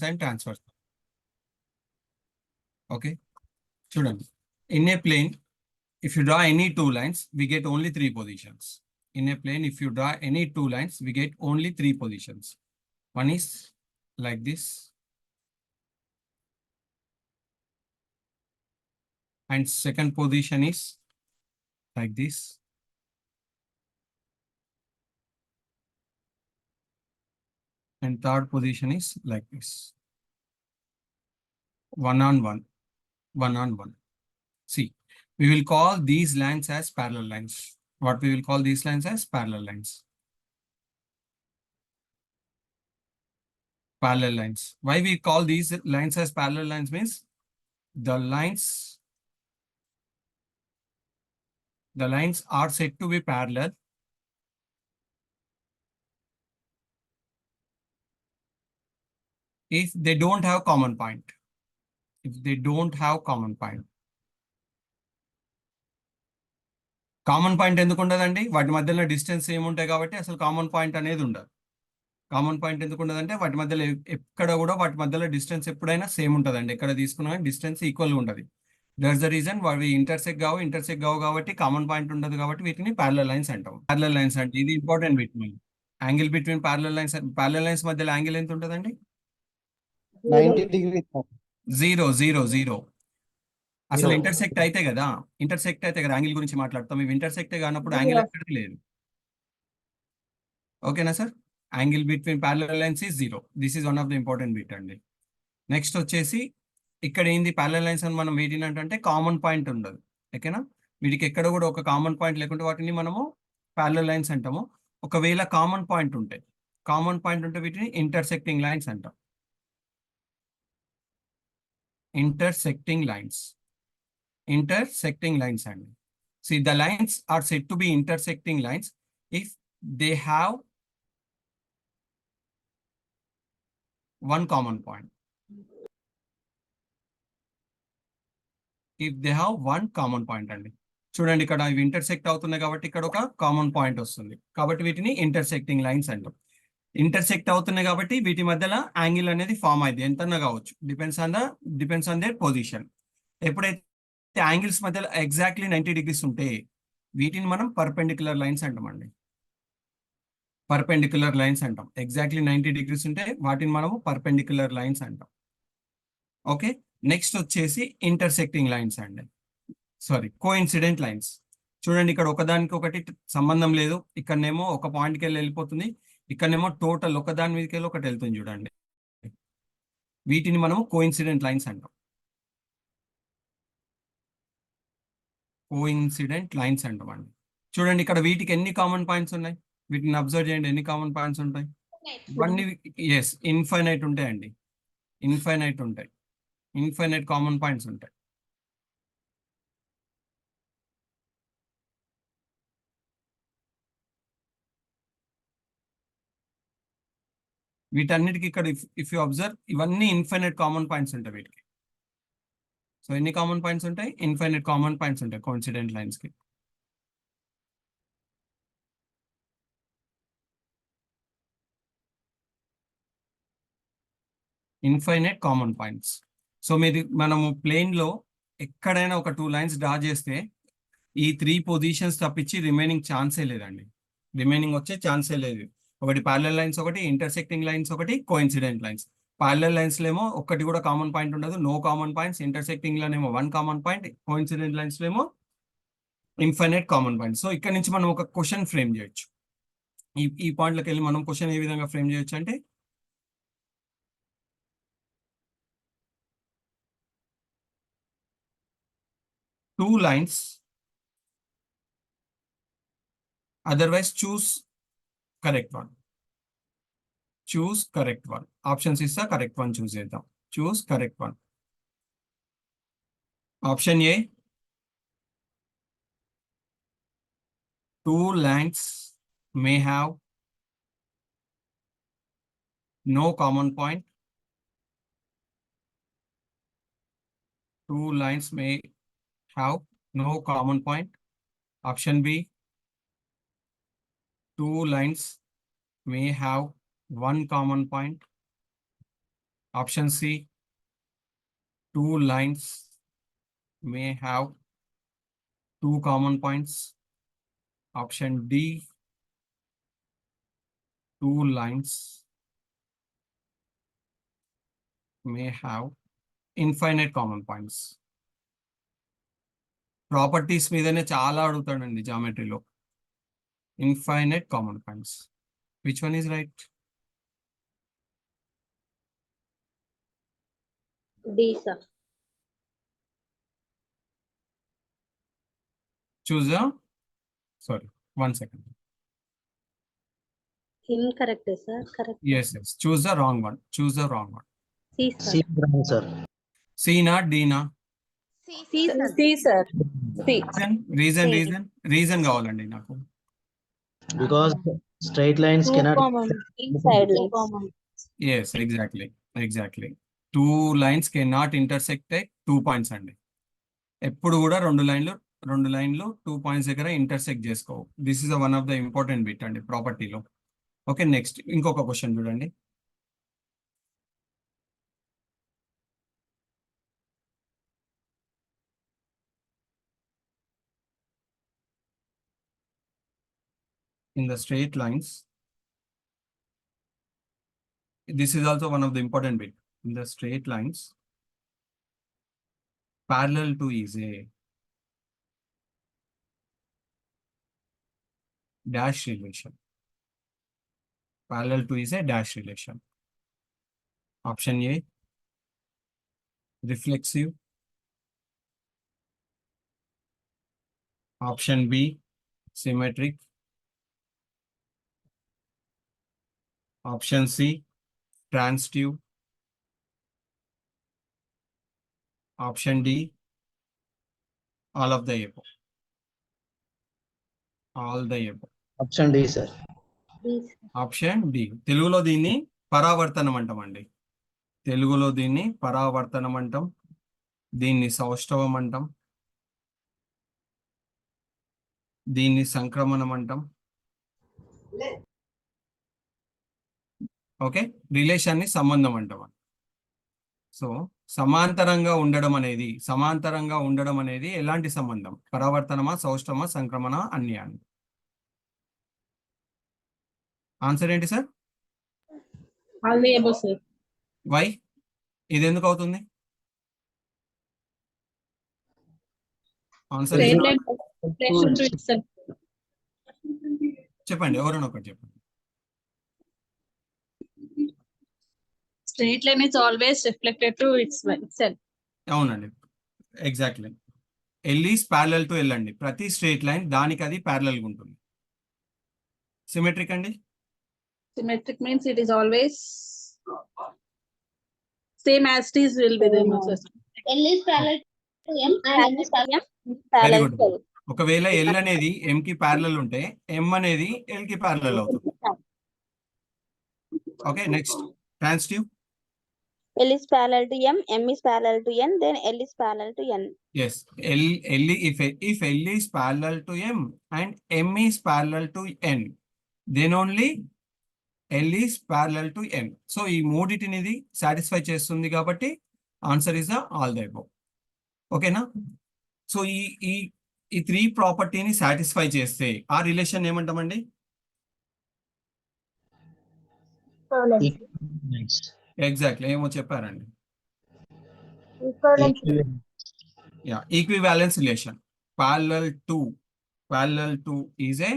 and transfers. Okay. Student, in a plane, if you draw any two lines, we get only three positions. In a plane, if you draw any two lines, we get only three positions. One is like this. And second position is like this. And third position is like this. One on one. One on one. See, we will call these lines as parallel lines. What we will call these lines as parallel lines. Parallel lines. Why we call these lines as parallel lines means the lines are said to be parallel if they don't have common point. If they don't have common point. Common point ఎందుకు ఉండదండి? వాటి మధ్యలో distance ఏముంటాయి కాబట్టి అసలు common point అనేది ఉండదు. Common point ఎందుకు ఉండదంటే వాటి మధ్యలో ఎక్కడ కూడా వాటి మధ్యలో డిస్టెన్స్ ఎప్పుడైనా సేమ్ ఉంటుందండి. ఎక్కడ తీసుకున్నా డిస్టెన్స్ ఈక్వల్ ఉంటుంది. దట్స్ ద రీజన్ అవి ఇంటర్సెక్ట్ కావు కాబట్టి కామన్ పాయింట్ ఉండదు కాబట్టి వీటిని ప్యారలల్ లైన్స్ అంటాం. ప్యారలల్ లైన్స్ అంటే ఇది important between angle between parallel lines మధ్యలో యాంగిల్ ఎంత ఉంటుందండి? 90 degrees. Zero zero zero. అసలు ఇంటర్సెక్ట్ అయితే కదా యాంగిల్ గురించి మాట్లాడతాం. ఇవి ఇంటర్సెక్ట్ కానప్పుడు యాంగిల్ ఎక్కడికి లేదు. ఓకేనా sir? Angle between parallel lines is zero. This is one of the important bit అండి. నెక్స్ట్ వచ్చేసి ఇక్కడ ఏంది ప్యారలల్ లైన్స్ అని మనం వీటిని అంటే కామన్ పాయింట్ ఉండదు. ఓకేనా? వీటికి ఎక్కడ కూడా ఒక కామన్ పాయింట్ లేకుంటే వాటిని మనము ప్యారలల్ లైన్స్ అంటాము. ఒకవేళ కామన్ పాయింట్ ఉంటే వీటిని ఇంటర్సెక్టింగ్ లైన్స్ అంటాం. ఇంటర్సెక్టింగ్ లైన్స్ అండి. See, the lines are said to be intersecting lines if they have one common point. If they have one common point అండి. చూడండి, ఇక్కడ ఇవి ఇంటర్సెక్ట్ అవుతున్నాయి కాబట్టి ఇక్కడ ఒక కామన్ పాయింట్ వస్తుంది కాబట్టి వీటిని ఇంటర్సెక్టింగ్ లైన్స్ అంటాం. ఇంటర్సెక్ట్ అవుతున్నాయి కాబట్టి వీటి మధ్యలో యాంగిల్ అనేది ఫామ్ అయింది, ఎంతన్నా కావచ్చు, డిపెండ్స్ ఆన్ దేర్ పొజిషన్. ఎప్పుడైతే యాంగిల్స్ మధ్యలో ఎగ్జాక్ట్లీ 90 degrees ఉంటే వీటిని మనం పర్పెండిక్యులర్ లైన్స్ అంటామండి. పర్పెండిక్యులర్ లైన్స్ అంటాం. ఎగ్జాక్ట్లీ 90 degrees ఉంటే వాటిని మనము పర్పెండిక్యులర్ లైన్స్ అంటాం. ఓకే. నెక్స్ట్ వచ్చేసి ఇంటర్సెక్టింగ్ లైన్స్ అండి. Coincident lines. చూడండి, ఇక్కడ ఒకదానికి ఒకటి సంబంధం లేదు. ఇక్కడనేమో ఒక పాయింట్కి వెళ్ళిపోతుంది, ఇక్కడనేమో టోటల్ ఒకదాని మీదకి వెళ్ళి ఒకటి వెళ్తుంది. చూడండి, వీటిని మనము కోఇన్సిడెంట్ లైన్స్ అంటాం. అండి. చూడండి, ఇక్కడ వీటికి ఎన్ని కామన్ పాయింట్స్ ఉన్నాయి? వీటిని అబ్జర్వ్ చేయండి, ఎన్ని కామన్ పాయింట్స్ ఉంటాయి? ఇవన్నీ ఇన్ఫైనైట్ ఉంటాయండి. ఇన్ఫైనైట్ కామన్ పాయింట్స్ ఉంటాయి. వీటన్నిటికి ఇక్కడ ఇఫ్ యూ అబ్జర్వ్ ఇవన్నీ ఇన్ఫైనైట్ కామన్ పాయింట్స్ ఉంటాయి వీటికి. సో ఎన్ని కామన్ పాయింట్స్ ఉంటాయి? ఇన్ఫైనైట్ కామన్ పాయింట్స్ ఉంటాయి కోఇన్సిడెంట్ లైన్స్ కి. Infinite common points. సో మనము ప్లేన్ లో ఎక్కడైనా ఒక 2 లైన్స్ డ్రా చేస్తే ఈ 3 పొజిషన్స్ తప్పించి రిమైనింగ్ ఛాన్సే లేదండి. రిమైనింగ్ వచ్చే ఛాన్సే లేదు. ఒకటి ప్యారలల్ లైన్స్, ఒకటి ఇంటర్సెక్టింగ్ లైన్స్, ఒకటి కోఇన్సిడెంట్ లైన్స్. ప్యారలల్ లైన్స్ లేమో ఒక్కటి కూడా కామన్ పాయింట్ ఉండదు, నో కామన్ పాయింట్స్. ఇంటర్సెక్టింగ్ లోనేమో 1 కామన్ పాయింట్, కోఇన్సిడెంట్ లైన్స్ లేమో ఇన్ఫైనైట్ కామన్ పాయింట్. సో ఇక్కడ నుంచి మనం ఒక క్వశ్చన్ ఫ్రేమ్ చేయొచ్చు. ఈ పాయింట్లోకి వెళ్ళి మనం క్వశ్చన్ ఏ విధంగా ఫ్రేమ్ చేయొచ్చు అంటే, two lines, otherwise choose correct one. Options is the correct one. Choose correct one. Option A, two lines may have no common point. Two lines may have no common point. Option B, two lines may have one common point. Option C, two lines may have two common points. Option D, two lines may have infinite common points. Properties మీదనే చాలా అడుగుతాడండి జామెట్రీలో. Infinite common points. Which one is right? D, sir. Choose a, sorry, 1 second. Incorrect, sir. Correct. Yes, yes. Choose the wrong one. Choose the wrong one. C, C sir. wrong, sir. C na, D na. C, sir. C. Reason కావాలండి నాకు. Because straight lines Two cannot. common inside lines. Yes, exactly. Two lines cannot intersect at 2 points అండి. ఎప్పుడు కూడా రెండు లైన్లు 2 points దగ్గర intersect చేసుకోవు. This is one of the important bit అండి ప్రాపర్టీలో. ఓకే, నెక్స్ట్ ఇంకొక క్వశ్చన్ చూడండి. In the straight lines, this is also one of the important bit. In the straight lines, parallel to is a dash relation. Parallel to is a dash relation. Option A, reflexive. Option B, symmetric. Option C, transitive. Option D, all of the above. All the above. Option D, sir. D, sir. Option D. తెలుగులో దీన్ని పరావర్తనం అంటామండి. తెలుగులో దీన్ని పరావర్తనం అంటాం, దీన్ని సౌష్ఠవం అంటాం, దీన్ని సంక్రమణం అంటాం. ఓకే, రిలేషన్ ని సంబంధం అంటాం. సో సమాంతరంగా ఉండడం అనేది ఎలాంటి సంబంధం? పరావర్తనమా, సౌష్ఠవమా, సంక్రమణ, అన్యాయం? ఆన్సర్ ఏంటి sir? All the above, sir. Why? ఇది ఎందుకు అవుతుంది? Answer Straight line relation to itself. చెప్పండి, ఎవరైనా ఒకటి చెప్పండి. Straight line is always reflected to itself. అవునండి, exactly. L is parallel to L అండి. ప్రతి స్ట్రేట్ లైన్ దానికి అది ప్యారలల్ గా ఉంటుంది. సిమెట్రిక్ అండి. Symmetric means it is always same as it is will be there, no, sir. L is parallel to M and M is parallel. Very good. ఒకవేళ L అనేది ఎం కి ప్యారలల్ ఉంటే ఎం అనేది ఎల్ కి ప్యారలల్ అవుతుంది. Okay, next transitive. L is parallel to M, M is parallel to N, then L is parallel to N. Yes, if L is parallel to M and M is parallel to N, then only L is parallel to N. So ఈ మూడిటిని ఇది satisfy చేస్తుంది కాబట్టి answer is all the above. ఓకేనా? So ఈ 3 ప్రాపర్టీని satisfy చేస్తే ఆ relation ఏమంటామండి? Nice. Exactly, ఏమో చెప్పారండి. Equivalence. Yeah, equivalence relation. Parallel to is a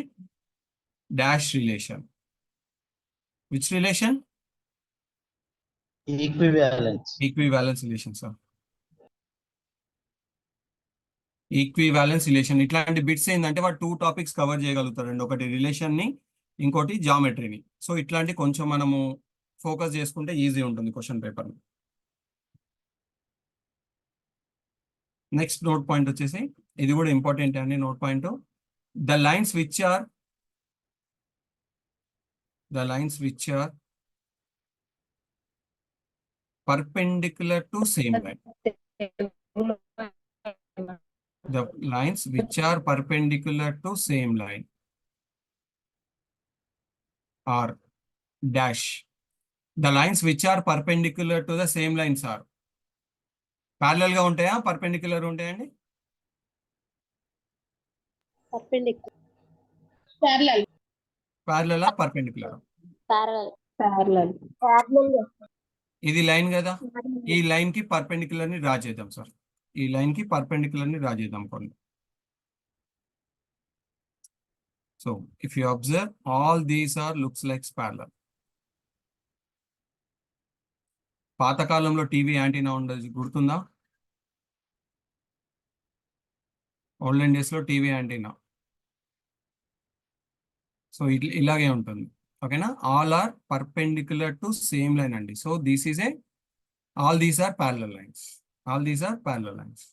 dash relation. Which relation? Equivalence. Equivalence relation, sir. Equivalence relation. ఇట్లాంటి బిట్స్ ఏంటంటే వాడు 2 టాపిక్స్ కవర్ చేయగలుగుతారండి. ఒకటి రిలేషన్ ని, ఇంకోటి జామెట్రీని. సో ఇట్లాంటి కొంచెం మనము ఫోకస్ చేసుకుంటే ఈజీ ఉంటుంది question paper. Next note point వచ్చేసి ఇది కూడా ఇంపార్టెంట్ అండి. Note point, the lines which are perpendicular to same line. The lines which are perpendicular to same line are dash the lines which are perpendicular to the same lines are parallel గా ఉంటాయా perpendicular ఉంటాయండి? Parallel. ప్యారలలా perpendicular? Parallel. ఇది line కదా, ఈ line కి perpendicular ని draw చేద్దాం సార్. ఈ లైన్ కి పర్పెండిక్యులర్ ని డ్రా చేద్దాం కొన్ని. So if you observe all these are looks like parallel. పాతకాలంలో టీవీ యాంటీనా ఉండదు, గుర్తుందా? ఓల్డెన్ డేస్ లో టీవీ యాంటీనా. సో ఇలాగే ఉంటుంది. ఓకేనా? All are perpendicular to same line అండి. So this is a all these are parallel lines. All these are parallel lines.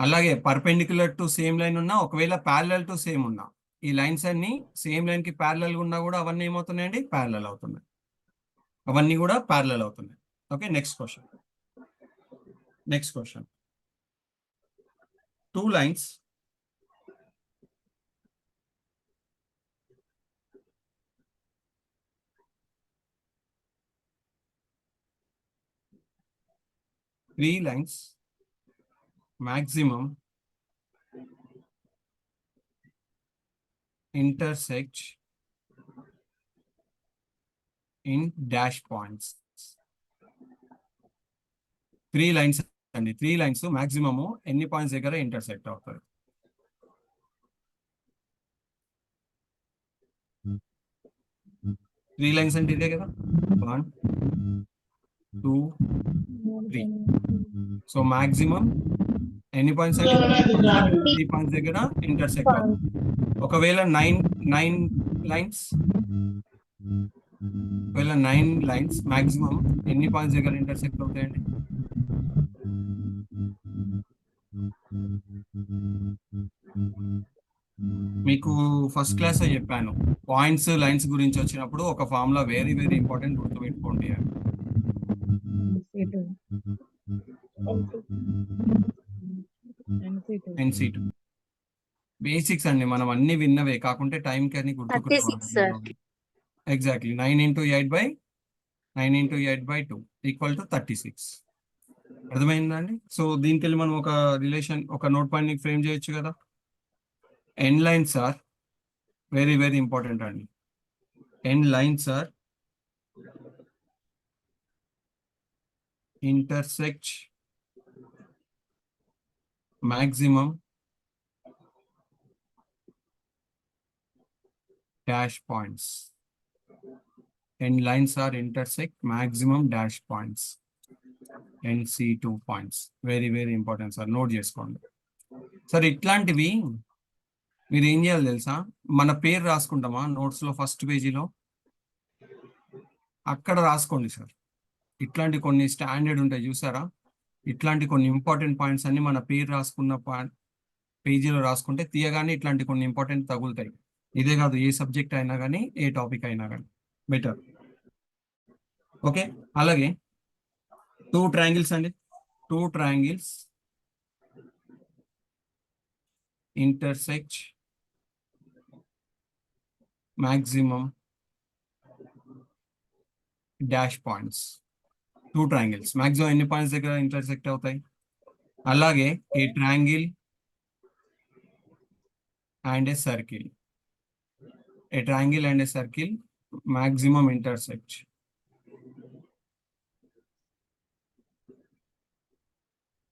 అలాగే perpendicular to same line ఉన్నా, ఒకవేళ ప్యారలల్ టు సేమ్ ఉన్నా, ఈ లైన్స్ అన్ని సేమ్ లైన్ కి ప్యారలల్ ఉన్నా కూడా అవన్నీ ఏమవుతున్నాయండి? ప్యారలల్ అవుతున్నాయి. అవన్నీ కూడా ప్యారలల్ అవుతున్నాయి. Okay, next question. Next question. Two lines three lines maximum intersect in dash points. Three lines అండి. త్రీ లైన్స్ మాక్సిమమ్ ఎన్ని పాయింట్స్ దగ్గర ఇంటర్సెక్ట్ అవుతారు? త్రీ లైన్స్ అంటే ఇదే కదా, 1 2 3. సో మాక్సిమం ఎన్ని పాయింట్స్ అంటే 3 పాయింట్స్ దగ్గర ఇంటర్సెక్ట్ అవుతుంది. ఒకవేళ 9 లైన్స్, ఒకవేళ 9 లైన్స్ మాక్సిమం ఎన్ని పాయింట్స్ దగ్గర ఇంటర్సెక్ట్ అవుతాయండి? మీకు ఫస్ట్ క్లాస్ చెప్పాను, పాయింట్స్ లైన్స్ గురించి వచ్చినప్పుడు ఒక ఫార్ములా వెరీ వెరీ ఇంపార్టెంట్, గుర్తుపెట్టుకోండి. NC2 బేసిక్స్ అండి, మనం అన్ని విన్నవే, కాకుంటే టైం కని గుర్తుపెట్టుకోవాలి. Exactly 9 into 8/2 equal to 36. అర్థమైందండి? సో దీనికి వెళ్ళి మనం ఒక రిలేషన్, ఒక నోట్ పాయింట్ ఫ్రేమ్ చేయొచ్చు కదా. End lines are very very important అండి. End lines are intersect maximum dash points. End lines are intersect maximum dash points. NC2 points. Very very important sir, note చేసుకోండి sir. ఇట్లాంటివి మీరు ఏం చేయాలి తెలుసా, మన పేరు రాసుకుంటామా నోట్స్ లో ఫస్ట్ పేజీలో, అక్కడ రాసుకోండి సార్. ఇట్లాంటి కొన్ని స్టాండర్డ్ ఉంటాయి చూసారా, ఇట్లాంటి కొన్ని ఇంపార్టెంట్ పాయింట్స్ అన్ని మన పేరు రాసుకున్న పేజీలో రాసుకుంటే తీయగానే ఇట్లాంటి కొన్ని ఇంపార్టెంట్ తగులుతాయి. ఇదే కాదు, ఏ సబ్జెక్ట్ అయినా కానీ, ఏ టాపిక్ అయినా కానీ బెటర్. ఓకే, అలాగే 2 triangles అండి. 2 triangles intersect maximum dash points. 2 triangles maximum ఎన్ని పాయింట్స్ దగ్గర ఇంటర్సెక్ట్ అవుతాయి? అలాగే a triangle and a circle, a triangle and a circle maximum intersect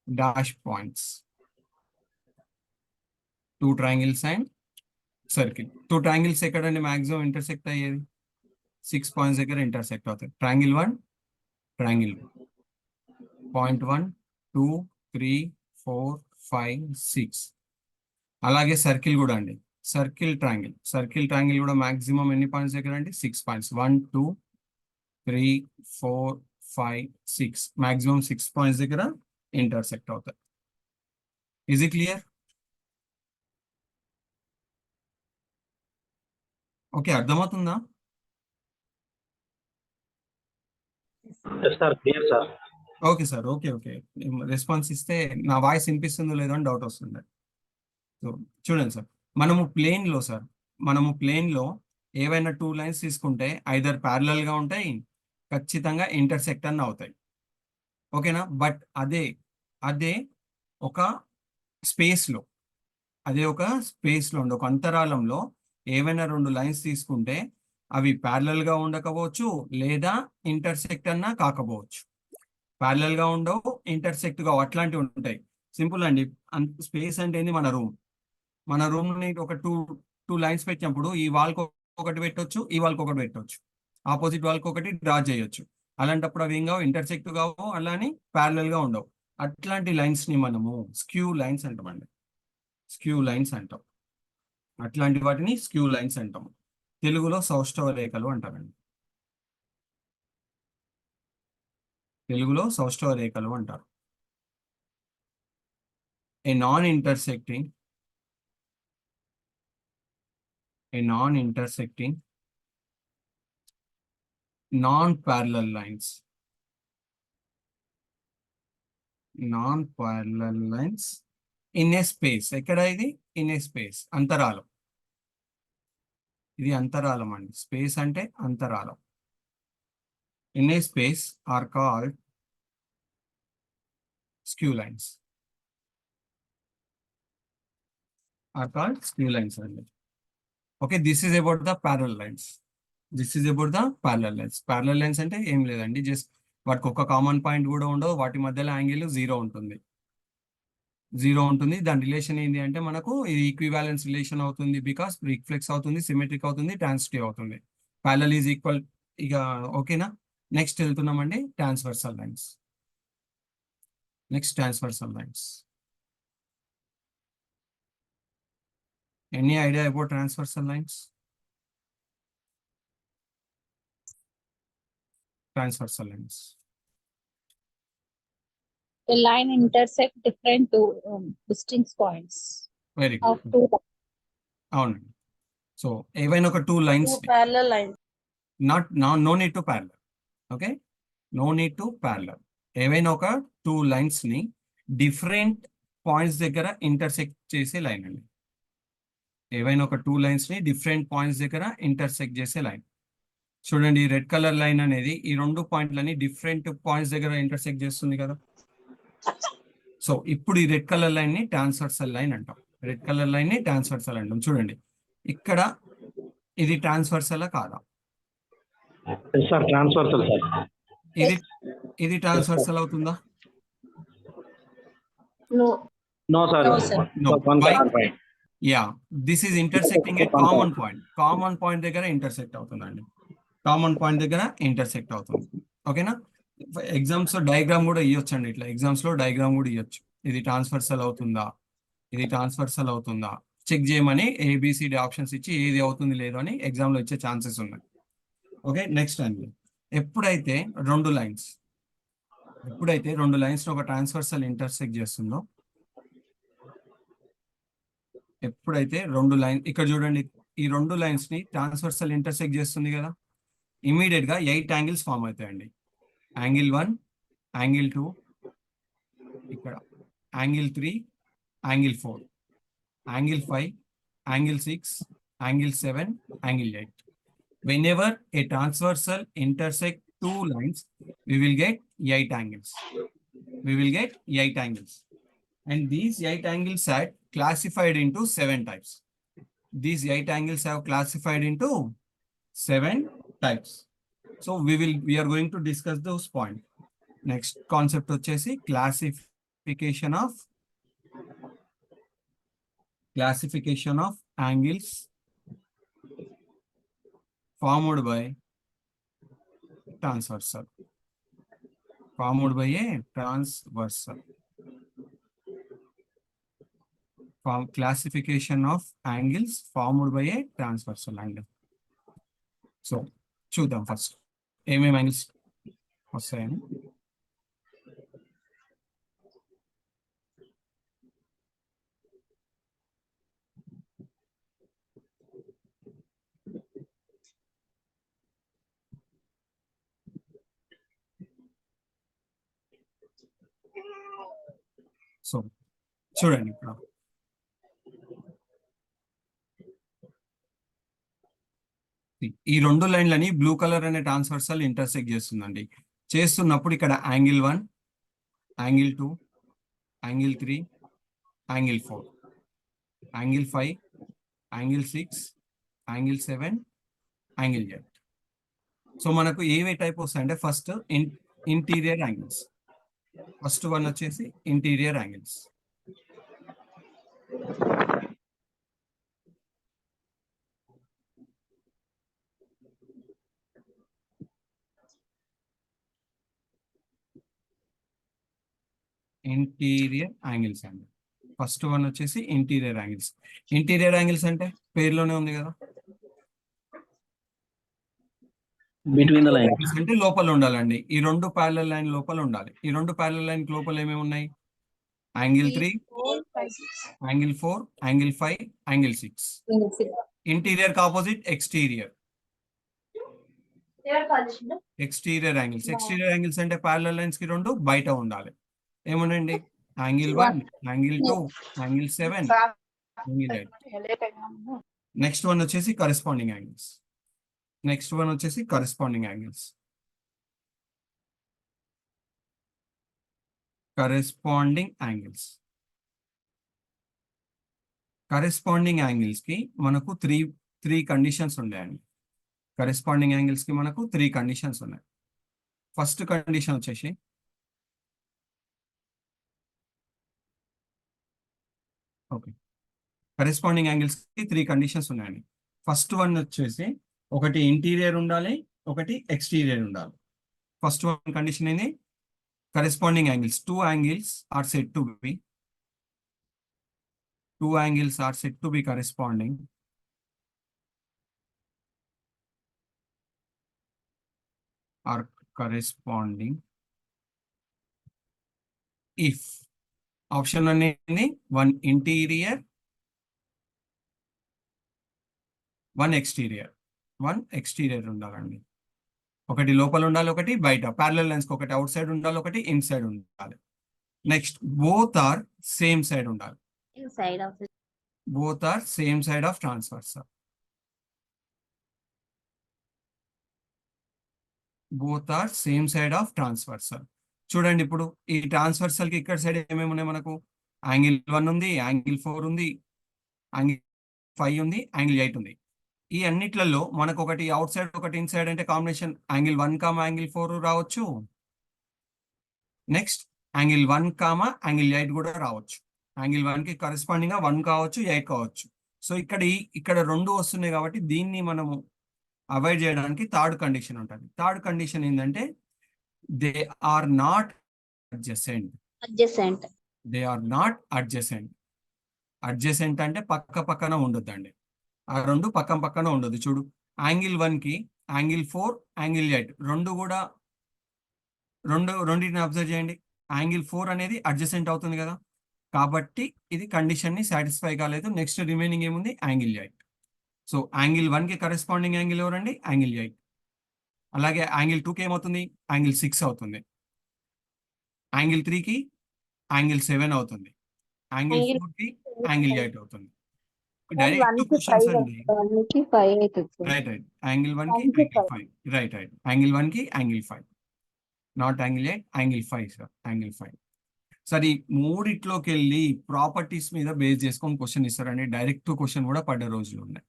dash points. 2 triangles and circle. 2 triangles ఎక్కడండి maximum intersect అయ్యేది? 6 points దగ్గర intersect అవుతాయి. Triangle 1, triangle 2, point 1 2 3 4 5 6. అలాగే circle కూడా అండి, సర్కిల్ ట్రయాంగిల్ కూడా మాక్సిమం ఎన్ని పాయింట్స్ దగ్గర అండి? 6 పాయింట్స్. 1 2 3 4 5 6, మాక్సిమం 6 పాయింట్స్ దగ్గర ఇంటర్సెక్ట్ అవుతాయి. Is it clear? ఓకే, అర్థమవుతుందా? Okay sir, okay okay. Response ఇస్తే నా వాయిస్ వినిపిస్తుందో లేదో అని డౌట్ వస్తుంది. సో చూడండి సార్, మనము ప్లేన్లో ఏవైనా టూ లైన్స్ తీసుకుంటే ఐదర్ ప్యారలల్ గా ఉంటాయి, ఖచ్చితంగా ఇంటర్సెక్ట్ అన్న అవుతాయి. ఓకేనా? బట్ అదే అదే ఒక స్పేస్ లో ఒక అంతరాలంలో ఏవైనా రెండు లైన్స్ తీసుకుంటే అవి ప్యారలల్ గా ఉండకపోవచ్చు, లేదా ఇంటర్సెక్ట్ అన్నా కాకపోవచ్చు. ప్యారలల్ గా ఉండవు, ఇంటర్సెక్ట్ గా అట్లాంటివి ఉంటాయి. సింపుల్ అండి. స్పేస్ అంటే ఏంది? మన రూమ్ ని ఒక టూ లైన్స్ పెట్టినప్పుడు ఈ వాల్ ఒకటి పెట్టొచ్చు, ఈ వాల్ ఒకటి పెట్టొచ్చు, ఆపోజిట్ వాల్ ఒకటి డ్రా చేయొచ్చు. అలాంటప్పుడు అవి ఏం కావు, ఇంటర్సెక్ట్ కావు, అలానే ప్యారలల్ గా ఉండవు. అట్లాంటి లైన్స్ ని మనము స్క్యూ లైన్స్ అంటామండి. స్క్యూ లైన్స్ అంటాం. అట్లాంటి వాటిని స్క్యూ లైన్స్ అంటాం. తెలుగులో సౌష్ఠవ రేఖలు అంటారండి. తెలుగులో సౌష్ఠవ రేఖలు అంటారు. A non intersecting non-parallel lines in a space. ఎక్కడ ఇది? ఇన్ ఏ స్పేస్, అంతరాలం. ఇది అంతరాలం అండి. స్పేస్ అంటే అంతరాలం. In a space are called skew lines. అండి. Okay, this is about the parallel lines. Parallel lines అంటే ఏం లేదండి, జస్ట్ వాటికి ఒక కామన్ పాయింట్ కూడా ఉండవు, వాటి మధ్యలో యాంగిల్ జీరో ఉంటుంది. దాని రిలేషన్ ఏంటి అంటే మనకు ఇది ఈక్వివాలెన్స్ రిలేషన్ అవుతుంది, బికాస్ రిఫ్లెక్స్ అవుతుంది, సిమెట్రిక్ అవుతుంది, ట్రాన్సిటివ్ అవుతుంది. Parallel is equal. ఇక ఓకేనా? నెక్స్ట్ వెళ్తున్నామండి transversal lines. Any idea about transversal lines? A line intersect different two distinct points very of good. two అవునండి. సో ఏవైనా ఒక two lines, parallel lines. No need to parallel. Okay, no need to parallel. ఏవైనా ఒక two lines ని different points దగ్గర intersect చేసే line అండి. చూడండి, రెడ్ కలర్ లైన్ అనేది ఈ రెండు పాయింట్లని డిఫరెంట్ పాయింట్స్ దగ్గర ఇంటర్సెక్ట్ చేస్తుంది కదా. సో ఇప్పుడు ఈ రెడ్ కలర్ లైన్ ని ట్రాన్స్వర్సల్ లైన్ అంటాం. చూడండి, ఇక్కడ ఇది ట్రాన్స్వర్సల్ కాదా? Sir transversal sir. ఇది ట్రాన్స్వర్సల్ అవుతుందా? No. No sir. No, sir. No. Why? Why? Yeah, this is intersecting at common point దగ్గర ఇంటర్సెక్ట్ అవుతుందండి. ఓకేనా? ఎగ్జామ్స్ లో డయాగ్రామ్ కూడా ఇవ్వచ్చండి. ఇట్లా ఎగ్జామ్స్ లో డయాగ్రామ్ కూడా ఇవ్వచ్చు. ఇది ట్రాన్స్వర్సల్ అవుతుందా చెక్ చేయమని ABCD ఆప్షన్స్ ఇచ్చి ఏది అవుతుంది లేదు అని ఎగ్జామ్ లో ఇచ్చే ఛాన్సెస్ ఉన్నాయి. ఓకే, నెక్స్ట్ అండి. ఎప్పుడైతే రెండు లైన్స్ ఒక ట్రాన్స్వర్సల్ ఇంటర్సెక్ట్ చేస్తుందో, ఇక్కడ చూడండి, ఈ రెండు లైన్స్ ని ట్రాన్స్వర్సల్ ఇంటర్సెక్ట్ చేస్తుంది కదా, ఇమీడియట్ గా 8 యాంగిల్స్ ఫామ్ అవుతాయండి. యాంగిల్ 1, యాంగిల్ 2, ఇక్కడ angle 3, angle 4, angle 5, angle 6, angle 7, angle 8. Whenever a transversal intersect two lines, we will get 8 angles. And these 8 angles are classified into 7 types. So we are going to discuss those points. Next concept వచ్చేసి classification of angles formed by transversal. Classification of angles formed by a transversal angle. So చూద్దాం first ఏమేమి angles వస్తాయని. So చూడండి, ఇప్పుడు ఈ రెండు లైన్లని blue colour అనే transversal intersect చేస్తుందండి. చేస్తున్నప్పుడు ఇక్కడ angle 1, angle 2, angle 3, angle 4, angle 5, angle 6, angle 7, angle 8. So మనకు ఏవే టైప్ వస్తాయంటే first interior angles. First one వచ్చేసి ఇంటీరియర్ యాంగిల్స్. ఇంటీరియర్ యాంగిల్స్ అండి. ఫస్ట్ వన్ వచ్చేసి ఇంటీరియర్ యాంగిల్స్. ఇంటీరియర్ యాంగిల్స్ అంటే పేరులోనే ఉంది కదా, బిట్వీన్ ద లైన్స్. అంటే లోపల ఉండాలండి. ఈ రెండు ప్యారలల్ లైన్ లోపల ఉండాలి. ఈ రెండు ప్యారలల్ లైన్ లోపల ఏమేమి ఉన్నాయి? Angle 3, angle 4, angle 5, angle 6. Interior opposite exterior. Exterior angles. Exterior angles అంటే ప్యారలల్ లైన్స్ కి రెండు బయట ఉండాలి. ఏమున్నాయండి? Angle 1, angle 2, angle 7, angle 8. Next one వచ్చేసి కరెస్పాండింగ్ యాంగిల్స్. నెక్స్ట్ వన్ వచ్చేసి corresponding angles. Corresponding angles. Corresponding angles కి మనకు త్రీ కండిషన్స్ ఉన్నాయండి. కరెస్పాండింగ్ యాంగిల్స్ కి మనకు 3 కండిషన్స్ ఉన్నాయి. ఫస్ట్ కండిషన్ వచ్చేసి ఓకే, కరెస్పాండింగ్ యాంగిల్స్ కి 3 కండిషన్స్ ఉన్నాయండి. ఫస్ట్ వన్ వచ్చేసి ఒకటి ఇంటీరియర్ ఉండాలి, ఒకటి ఎక్స్టీరియర్ ఉండాలి. ఫస్ట్ వన్ కండిషన్ ఏంది? Corresponding angles. Two angles are said to be corresponding if option అనేది వన్ ఇంటీరియర్, వన్ ఎక్స్టీరియర్ ఉండాలండి. ఒకటి లోపల ఉండాలి, ఒకటి బయట. ప్యారలల్ లైన్స్ ఒకటి అవుట్ సైడ్ ఉండాలి, ఒకటి ఇన్ సైడ్ ఉండాలి. Next both are same side ఉండాలి. Both are same side of transversal. Both are same side of transversal. చూడండి, ఇప్పుడు ఈ ట్రాన్స్వర్సల్ కి ఇక్కడ సైడ్ ఏమేమి ఉన్నాయి మనకు? యాంగిల్ 1 ఉంది, యాంగిల్ 4 ఉంది, యాంగిల్ 5 ఉంది, యాంగిల్ 8 ఉంది. ఈ అన్నిట్లలో మనకు ఒకటి అవుట్ సైడ్, ఒకటి ఇన్ సైడ్ అంటే కాంబినేషన్ యాంగిల్ 1, యాంగిల్ 4 రావచ్చు. నెక్స్ట్ యాంగిల్ 1, యాంగిల్ 8 కూడా రావచ్చు. యాంగిల్ 1 కి కరెస్పాండింగ్ గా 1 కావచ్చు, 8 కావచ్చు. సో ఇక్కడ రెండు వస్తున్నాయి కాబట్టి దీన్ని మనము అవాయిడ్ చేయడానికి థర్డ్ కండిషన్ ఉంటుంది. థర్డ్ కండిషన్ ఏంటంటే they are not adjacent. Adjacent అంటే పక్కన ఉండొద్దండి. ఆ రెండు పక్కన ఉండదు. చూడు, యాంగిల్ 1 కి యాంగిల్ 4, యాంగిల్ 8 రెండింటిని అబ్జర్వ్ చేయండి. యాంగిల్ 4 అనేది అడ్జసెంట్ అవుతుంది కదా, కాబట్టి ఇది కండిషన్ ని సాటిస్ఫై కాలేదు. నెక్స్ట్ రిమైనింగ్ ఏముంది? యాంగిల్ 8. సో యాంగిల్ 1 కి కరెస్పాండింగ్ యాంగిల్ ఎవరండి? యాంగిల్ 8. అలాగే యాంగిల్ 2 కి ఏమవుతుంది? యాంగిల్ 6 అవుతుంది. యాంగిల్ 3 కి యాంగిల్ 7 అవుతుంది. యాంగిల్ 4 కి యాంగిల్ 8 అవుతుంది. డైరెక్ట్ క్వశ్చన్స్ అండి. రైట్. యాంగిల్ 1 కి యాంగిల్ 5. రైట్. యాంగిల్ 1 కి angle 5, not angle 8, angle 5 sir. Angle 5. సరే, మూడిట్లోకి వెళ్ళి ప్రాపర్టీస్ మీద బేస్ చేసుకొని క్వశ్చన్ ఇస్తారండి. డైరెక్ట్ క్వశ్చన్ కూడా పడ్డ రోజులు ఉన్నాయి.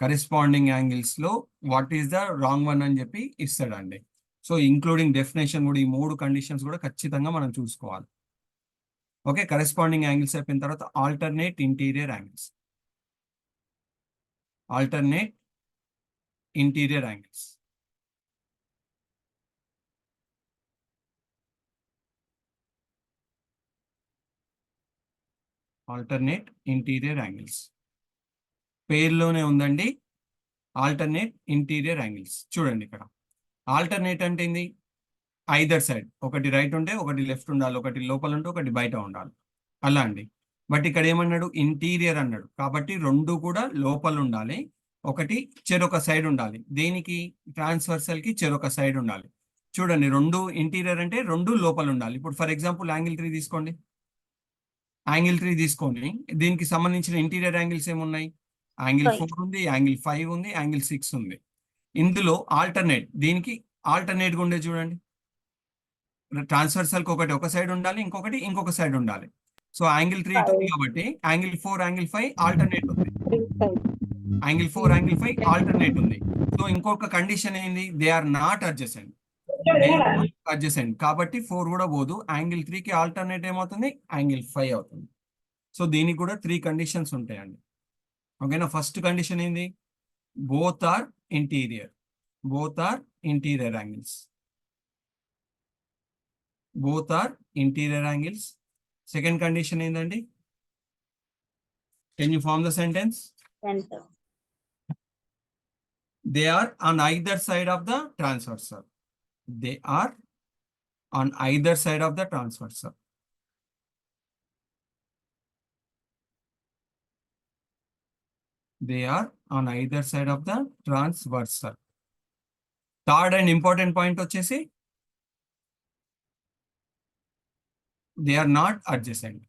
కరెస్పాండింగ్ యాంగిల్స్ లో what is the wrong one అని చెప్పి ఇస్తాడండి. సో ఇంక్లూడింగ్ డెఫినేషన్ కూడా, ఈ 3 కండిషన్స్ కూడా ఖచ్చితంగా మనం చూసుకోవాలి. ఓకే, కరెస్పాండింగ్ యాంగిల్స్ అయిపోయిన తర్వాత alternate interior angles. Alternate interior angles. Alternate interior angles పేర్లోనే ఉందండి. Alternate interior angles. చూడండి, ఇక్కడ ఆల్టర్నేట్ అంటే ఏంది? ఐదర్ సైడ్, ఒకటి రైట్ ఉంటే ఒకటి లెఫ్ట్ ఉండాలి, ఒకటి లోపల ఉంటే ఒకటి బయట ఉండాలి, అలా అండి. బట్ ఇక్కడ ఏమన్నాడు? ఇంటీరియర్ అన్నాడు, కాబట్టి రెండు కూడా లోపల ఉండాలి, ఒకటి చెరొక సైడ్ ఉండాలి. దేనికి? ట్రాన్స్వర్సల్ కి చెరొక సైడ్ ఉండాలి. చూడండి, రెండు ఇంటీరియర్ అంటే రెండు లోపల ఉండాలి. ఇప్పుడు ఫర్ ఎగ్జాంపుల్ యాంగిల్ 3 తీసుకోండి. యాంగిల్ 3 తీసుకొని దీనికి సంబంధించిన ఇంటీరియర్ యాంగిల్స్ ఏమున్నాయి? Angle Five. 4 ఉంది, యాంగిల్ 5 ఉంది, యాంగిల్ 6 ఉంది. ఇందులో ఆల్టర్నేట్, దీనికి ఆల్టర్నేట్ గా ఉండేది చూడండి. ట్రాన్స్వర్సల్ ఒకటి ఒక సైడ్ ఉండాలి, ఇంకొకటి ఇంకొక సైడ్ ఉండాలి. సో యాంగిల్ 3 ఉంది కాబట్టి యాంగిల్ 4 యాంగిల్ 5 ఆల్టర్నేట్ ఉంది. యాంగిల్ 4 యాంగిల్ 5 ఆల్టర్నేట్ ఉంది. సో ఇంకొక కండిషన్ ఏంది, they are not adjacent. Adjacent కాబట్టి 4 కూడా పోదు. యాంగిల్ 3 కి ఆల్టర్నేట్ ఏమవుతుంది, యాంగిల్ 5 అవుతుంది. సో దీనికి కూడా 3 కండిషన్స్ ఉంటాయండి. ఓకేనా. ఫస్ట్ కండిషన్ ఏంది, both are interior. Both are interior angles. Both are interior angles. Second condition ఏంటండి, can you form the sentence? Center. They are on either side of the transversal. They are on either side of the transversal. They are on either side of the transversal. Third and important point వచ్చేసి, they are not adjacent.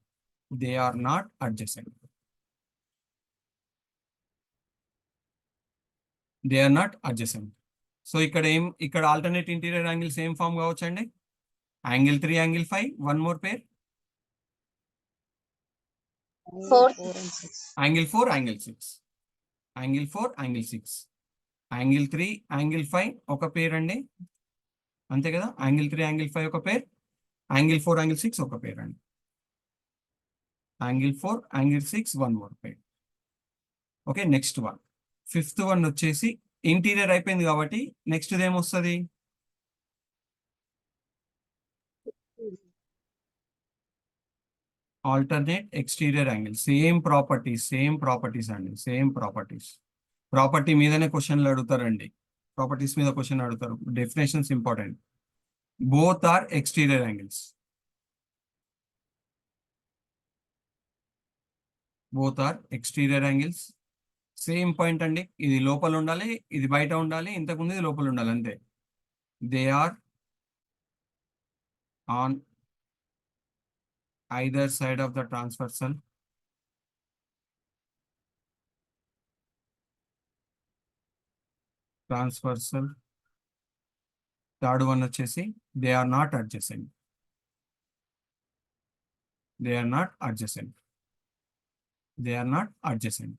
They are not adjacent. They are not adjacent. So ఇక్కడ alternate interior angles ఏం form కావచ్చు అండి, angle 3 angle 5, one more పేర్, Four. Angle 4 angle 6, angle 4 angle 6, angle 3 angle 5 ఒక pair అండి, అంతే కదా. Angle 3 angle 5 ఒక పేర్, angle 4 angle 6 ఒక పేర్ అండి, angle 4 angle 6 one more pair. Okay, next one, fifth one వచ్చేసి ఇంటీరియర్ అయిపోయింది కాబట్టి నెక్స్ట్ ఏమొస్తుంది, alternate exterior angle. Same properties అండి, సేమ్ ప్రాపర్టీస్. ప్రాపర్టీ మీదనే క్వశ్చన్లు అడుగుతారండి, ప్రాపర్టీస్ మీద క్వశ్చన్ అడుగుతారు. Definitions important. Both are exterior angles. Both are exterior angles. Same point అండి, ఇది లోపల ఉండాలి, ఇది బయట ఉండాలి, ఇంతకుముందు ఇది లోపల ఉండాలి, అంతే. They are on either side of the transversal. Transversal. Third one వచ్చేసి they are not adjacent. They are not adjacent. They are not adjacent.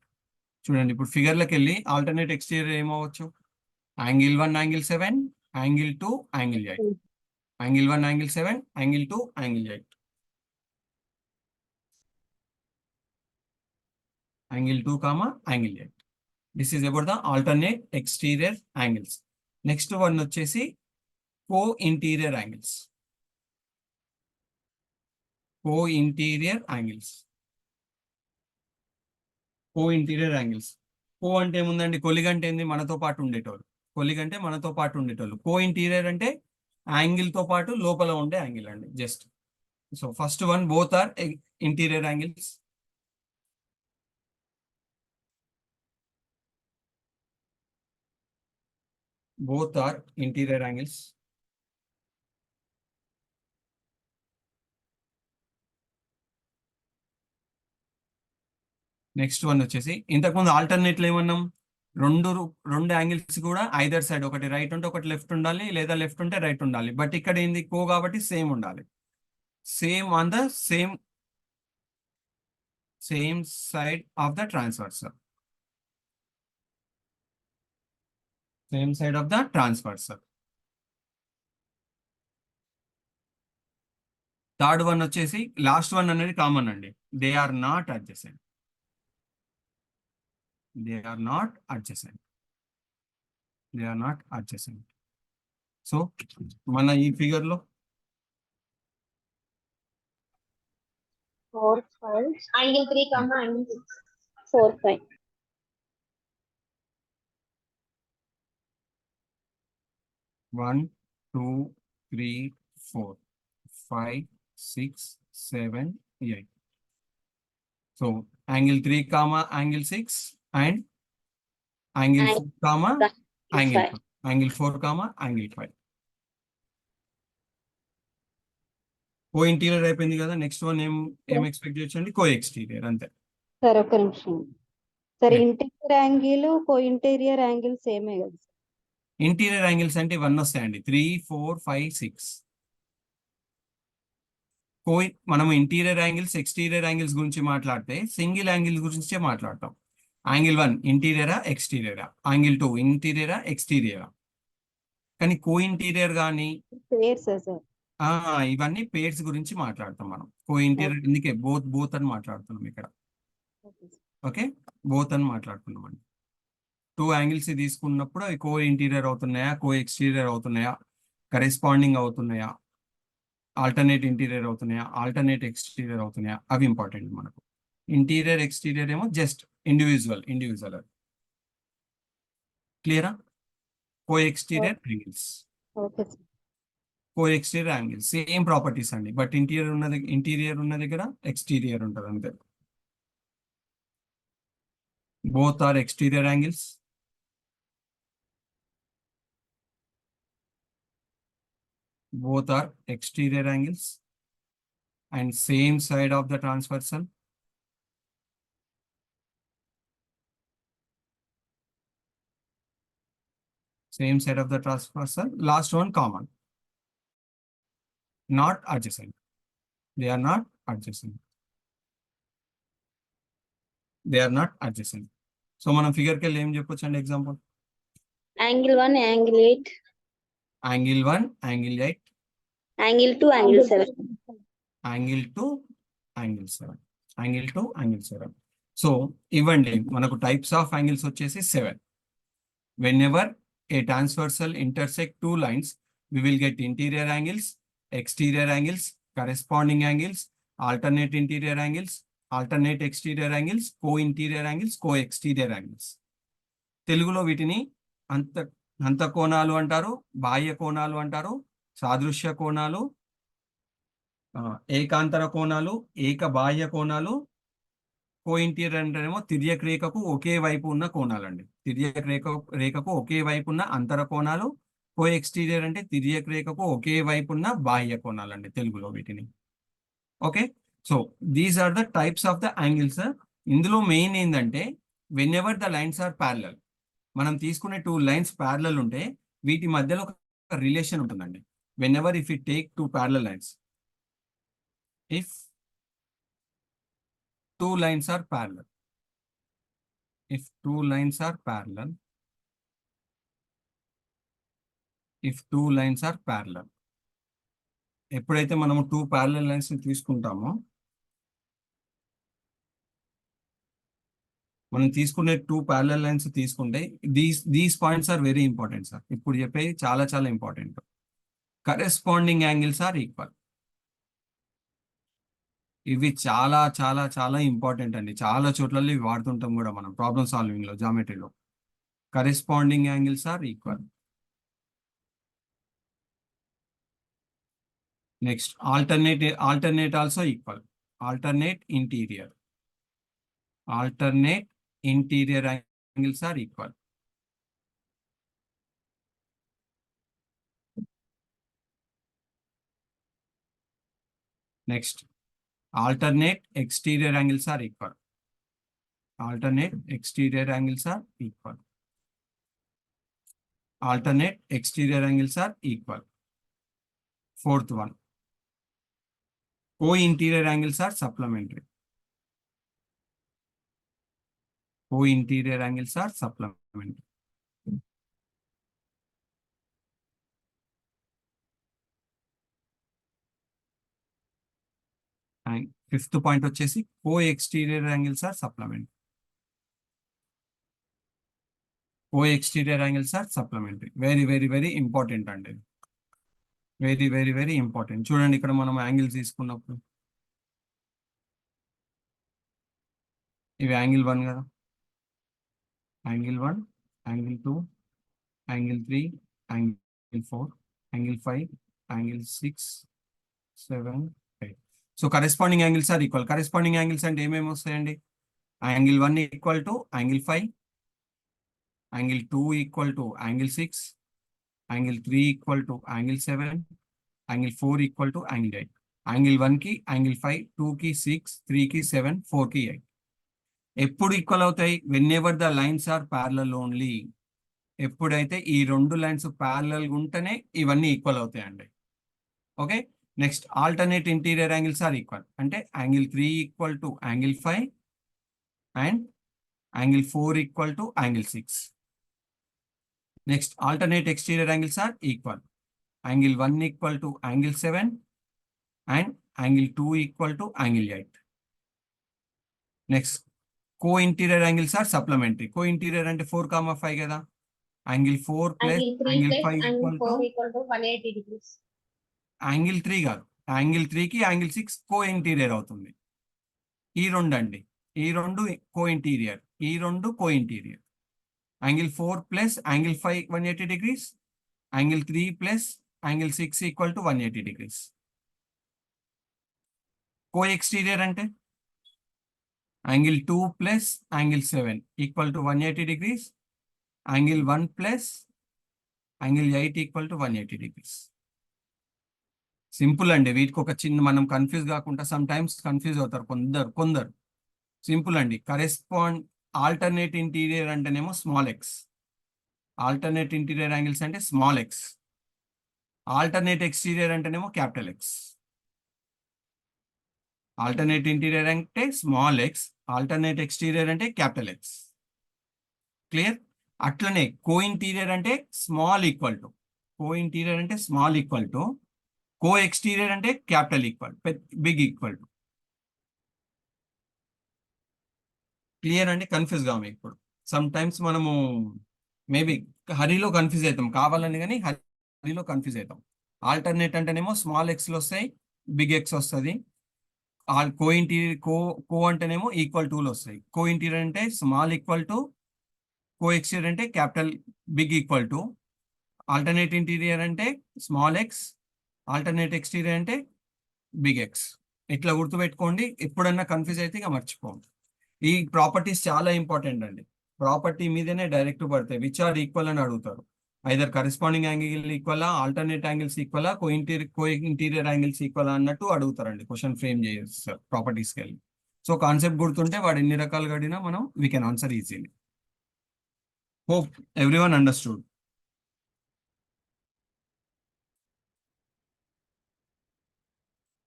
చూడండి ఇప్పుడు ఫిగర్లకు వెళ్ళి ఆల్టర్నేట్ ఎక్స్టీరియర్ ఏమవచ్చు, angle 1 angle 7, angle 2 angle 8, angle 1 angle 7, angle 2 angle 8, angle 2 comma angle 8. This is about the alternate exterior angles. Next one వచ్చేసి co-interior angles. Co-interior angles. Co-interior angles. కో అంటే ఏముందండి, colleague అంటే ఏంది, మనతో పాటు ఉండేటోళ్ళు. కొలిగ్ అంటే మనతో పాటు ఉండేటోళ్ళు. కో-ఇంటీరియర్ అంటే యాంగిల్ తో పాటు లోపల ఉండే యాంగిల్ అండి, just. So first one, both are interior angles. Both are interior angles. Next one వచ్చేసి, ఇంతకుముందు ఆల్టర్నేట్లు ఏమన్నాం, రెండు యాంగిల్స్ కూడా ఐదర్ సైడ్, ఒకటి రైట్ ఉంటే ఒకటి లెఫ్ట్ ఉండాలి, లేదా లెఫ్ట్ ఉంటే రైట్ ఉండాలి. బట్ ఇక్కడ ఏంది, కో కాబట్టి సేమ్ ఉండాలి. Same on the same side of the transversal. Same side of the transversal. Third one వచ్చేసి, లాస్ట్ వన్ అనేది కామన్ అండి, they are not adjacent. They are not adjacent. They are not adjacent. So, మన ఈ figure లో 4, 5. Angle 3, angle 6. 4, 5. 1, 2, 3, 4, 5, 6, 7, 8. So, angle 3, angle 6 and angle 4, angle 4, angle 5. Co interior అయిపోయింది కదా. Next one ఏం expect చేయొచ్చు అండి, కో ఎక్స్టీరియర్, అంతే. సార్ ఒక్క నిమిషం సార్, Yeah. ఇంటీరియర్ యాంగిల్ కో ఇంటీరియర్ యాంగిల్ సేమే కదా సార్. ఇంటీరియర్ యాంగిల్స్ అంటే ఇవన్నీ వస్తాయండి 3, 4, 5, 6. మనం ఇంటీరియర్ యాంగిల్స్ ఎక్స్టీరియర్ యాంగిల్స్ గురించి మాట్లాడితే సింగిల్ యాంగిల్ గురించే మాట్లాడతాం. యాంగిల్ 1 ఇంటీరియరా ఎక్స్టీరియరా, యాంగిల్ 2 ఇంటీరియరా ఎక్స్టీరియరా. కానీ కో ఇంటీరియర్ కానీ పేర్స్ సార్. ఇవన్నీ పేర్స్ గురించి మాట్లాడతాం మనం. కో ఇంటీరియర్ అందుకే బోత్ అని మాట్లాడుతున్నాం ఇక్కడ. Okay sir. ఓకే, బోత్ అని మాట్లాడుతున్నాం అండి. 2 యాంగిల్స్ తీసుకున్నప్పుడు అవి కో ఇంటీరియర్ అవుతున్నాయా, కో ఎక్స్టీరియర్ అవుతున్నాయా, కరెస్పాండింగ్ అవుతున్నాయా, ఆల్టర్నేట్ ఇంటీరియర్ అవుతున్నాయా, ఆల్టర్నేట్ ఎక్స్టీరియర్ అవుతున్నాయా, అవి ఇంపార్టెంట్ మనకు. ఇంటీరియర్ ఎక్స్టీరియర్ ఏమో జస్ట్ ఇండివిజువల్. క్లియరా? కో ఎక్స్టీరియర్ యాంగిల్స్, ఓకే సార్. కో ఎక్స్టీరియర్ యాంగిల్స్ సేమ్ ప్రాపర్టీస్ అండి. బట్ ఇంటీరియర్ ఉన్న దగ్గర ఎక్స్టీరియర్ ఉంటుంది అంతే. Both are exterior angles. Both are exterior angles and same side of the transversal. Same side of the transversal. Last one common. Not adjacent. They are not adjacent. They are not adjacent. So మనం figure కి ఏం చెప్పొచ్చు అండి example? Angle 1, angle 8. Angle 1, angle 8. Angle 2, angle 7. Angle 2, angle 7. Angle 2, angle 7. So ఇవ్వండి మనకు types of angles వచ్చేసి 7. Whenever a transversal intersect two lines, we will get interior angles, exterior angles, corresponding angles, alternate interior angles, alternate exterior angles, co-interior angles, co-exterior angles. తెలుగులో వీటిని అంత కోణాలు అంటారు, బాహ్య కోణాలు అంటారు, సాదృశ్య కోణాలు, ఏకాంతర కోణాలు, ఏక బాహ్య కోణాలు. కో ఇంటీరియర్ అంటేనేమో తిర్యక రేఖకు ఒకే వైపు ఉన్న కోణాలండి. తిర్యక రేఖకు ఒకే వైపు ఉన్న అంతర కోణాలు. కో ఎక్స్టీరియర్ అంటే తిర్యక రేఖకు ఒకే వైపు ఉన్న బాహ్య కోణాలండి తెలుగులో వీటిని. Okay, so these are the types of the angles. ఇందులో మెయిన్ ఏంటంటే whenever the lines are parallel, మనం తీసుకునే 2 లైన్స్ ప్యారలల్ ఉంటే వీటి మధ్యలో ఒక రిలేషన్ ఉంటుందండి. When ever if you take 2 parallel lines, if 2 lines are parallel, if 2 lines are parallel, if 2 lines are parallel, ఎప్పుడైతే మనము 2 parallel lines ని తీసుకుంటామో, మనం తీసుకునే 2 parallel lines తీసుకుంటే these points are very important sir. ఇప్పుడు చెప్పేది చాలా చాలా important. Corresponding angles are equal. ఇవి చాలా చాలా చాలా ఇంపార్టెంట్ అండి. చాలా చోట్ల ఇవి వాడుతుంటాం కూడా మనం ప్రాబ్లమ్ సాల్వింగ్ లో, జామెట్రీలో. Corresponding angles are equal. Next alternate also equal. alternate interior angles are equal. Next alternate exterior angles are equal. Alternate exterior angles are equal. Alternate exterior angles are equal. Fourth one, co-interior angles are supplementary. Co-interior angles are supplementary. And fifth point వచ్చేసి co-exterior angles are supplementary. Co-exterior angles are supplementary. Very very very important అండి. Very very very important. చూడండి ఇక్కడ మనం angles తీసుకున్నప్పుడు ఇవి angle 1 కదా, angle 1, angle 2, angle 3, angle 4, angle 5, angle 6, 7, 8. So corresponding angles are equal. Corresponding angles అంటే ఏమేమి వస్తాయండి? Angle 1 equal to angle 5, angle 2 equal to angle 6, angle 3 equal to angle 7, angle 4 equal to angle 8. Angle 1 కి angle 5, 2 కి 6, 3 కి 7, 4 కి 8. ఎప్పుడు equal అవుతాయి? Whenever the lines are parallel only. ఎప్పుడైతే ఈ రెండు లైన్స్ ప్యారలల్ ఉంటేనే ఇవన్నీ ఈక్వల్ అవుతాయండి. Okay, next alternate interior angles are equal అంటే angle 3 equal to angle 5 and angle 4 equal to angle 6. Next alternate exterior angles are equal. Angle 1 equal to angle 7 and angle 2 equal to angle 8. Next co-interior angles are supplementary. Co-interior అంటే 4, 5 కదా. Angle 4 plus Angle 3 angle plus 5 angle equal to 4 equal to 180 degrees. Angle 3 కాదు, angle 3కి angle 6 కో interior అవుతుంది. ఈ రెండు అండి, ఈ రెండు కో ఇంటీరియర్, ఈ రెండు co-interior. Angle 4 plus angle 5 180 degrees, angle 3 plus angle 6 equal to 180 degrees. Co-exterior అంటే angle 2 plus angle 7 equal to 180 degrees, angle 1 plus angle 8 equal to 180 degrees. Simple అండి, వీటికి ఒక చిన్న మనం కన్ఫ్యూజ్ కాకుండా సమ్ టైమ్స్ కన్ఫ్యూజ్ అవుతారు కొందరు. Simple అండి. కరెస్పాండ్ ఆల్టర్నేట్ ఇంటీరియర్ అంటేనేమో small X, alternate interior angles అంటే స్మాల్ ఎక్స్. ఆల్టర్నేట్ ఎక్స్టీరియర్ అంటేనేమో క్యాపిటల్ ఎక్స్. ఆల్టర్నేట్ ఇంటీరియర్ అంటే స్మాల్ ఎక్స్, ఆల్టర్నేట్ ఎక్స్టీరియర్ అంటే క్యాపిటల్ ఎక్స్. క్లియర్? అట్లనే కో ఇంటీరియర్ అంటే small equal to, co-interior అంటే small equal to, co-exterior అంటే capital equal, big equal to. Clear అండి? Confuse కాము. ఇప్పుడు సమ్ టైమ్స్ మనము మేబీ హరిలో కన్ఫ్యూజ్ అవుతాం, కావాలని కానీ హరిలో కన్ఫ్యూజ్ అవుతాం. ఆల్టర్నేట్ అంటేనేమో స్మాల్ ఎక్స్లు వస్తాయి, బిగ్ ఎక్స్ వస్తుంది. కో ఇంటీరియర్ కో అంటేనేమో ఈక్వల్ టూలు వస్తాయి. కో ఇంటీరియర్ అంటే small equal to, co-exterior అంటే capital big equal to. Alternate interior అంటే స్మాల్ ఎక్స్, ఆల్టర్నేట్ ఎక్స్టీరియర్ అంటే బిగ్ ఎక్స్. ఇట్లా గుర్తుపెట్టుకోండి. ఎప్పుడన్నా కన్ఫ్యూజ్ అయితే ఇక మర్చిపోండి. ఈ ప్రాపర్టీస్ చాలా ఇంపార్టెంట్ అండి. ప్రాపర్టీ మీదనే డైరెక్ట్ పడతాయి. విచ్ ఆర్ ఈక్వల్ అని అడుగుతారు. ఐదర్ కరెస్పాండింగ్ యాంగిల్ ఈక్వలా, ఆల్టర్నేట్ యాంగిల్స్ ఈక్వలా, కో ఇంటీరియర్ యాంగిల్స్ ఈక్వలా అన్నట్టు అడుగుతారండి. క్వశ్చన్ ఫ్రేమ్ చేస్తారు ప్రాపర్టీస్కి వెళ్ళి. సో కాన్సెప్ట్ గుర్తుంటే వాడు ఎన్ని రకాలుగా అడిగినా మనం we can answer easily. Hope everyone understood.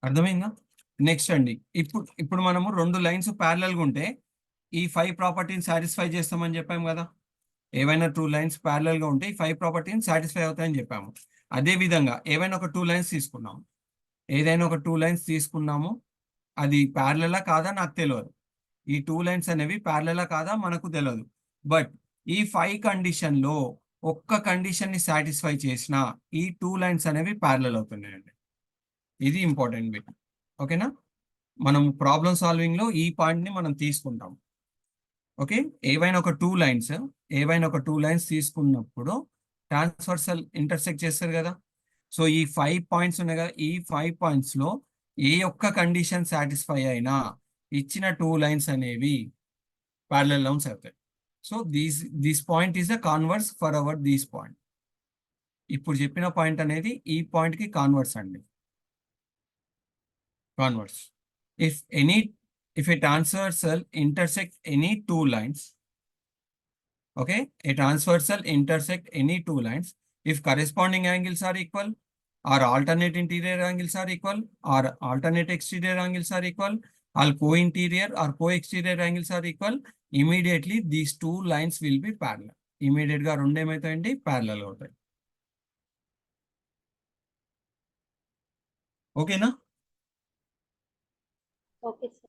అర్థమైందా? నెక్స్ట్ అండి, ఇప్పుడు మనము రెండు లైన్స్ ప్యారలల్గా ఉంటే ఈ 5 ప్రాపర్టీని సాటిస్ఫై చేస్తామని చెప్పాము కదా. ఏవైనా 2 లైన్స్ ప్యారలల్గా ఉంటే ఈ 5 ప్రాపర్టీని సాటిస్ఫై అవుతాయని చెప్పాము. అదే విధంగా ఏవైనా ఒక 2 లైన్స్ తీసుకున్నాము, ఏదైనా ఒక 2 లైన్స్ తీసుకున్నాము, అది ప్యారలలా కాదా నాకు తెలియదు. ఈ 2 లైన్స్ అనేవి ప్యారలలా కాదా మనకు తెలియదు. బట్ ఈ 5 కండిషన్లో ఒక్క కండిషన్ని సాటిస్ఫై చేసిన ఈ 2 లైన్స్ అనేవి ప్యారలల్ అవుతున్నాయండి. ఇది ఇంపార్టెంట్ బిట్. ఓకేనా? మనం ప్రాబ్లమ్ సాల్వింగ్లో ఈ పాయింట్ని మనం తీసుకుంటాం. ఓకే, ఏవైనా ఒక 2 లైన్స్ తీసుకున్నప్పుడు ట్రాన్స్వర్సల్ ఇంటర్సెక్ట్ చేస్తారు కదా. సో ఈ 5 పాయింట్స్ ఉన్నాయి కదా, ఈ 5 పాయింట్స్లో ఏ ఒక్క కండిషన్ సాటిస్ఫై అయినా ఇచ్చిన 2 లైన్స్ అనేవి ప్యారలల్ లైన్స్ అవుతాయి. So this point is the converse for hour this point. ఇప్పుడు చెప్పిన పాయింట్ అనేది ఈ పాయింట్కి కాన్వర్స్ అండి. Converse. If a transversal intersect any 2 lines, okay, a transversal intersect any 2 lines, if corresponding angles are equal, or alternate interior angles are equal, or alternate exterior angles are equal, or co-interior or co-exterior angles are equal, immediately these 2 lines will be parallel. Immediate గా రెండు ఏమవుతాయండి? Parallel అవుతాయి. ఓకేనా? Okay, sir.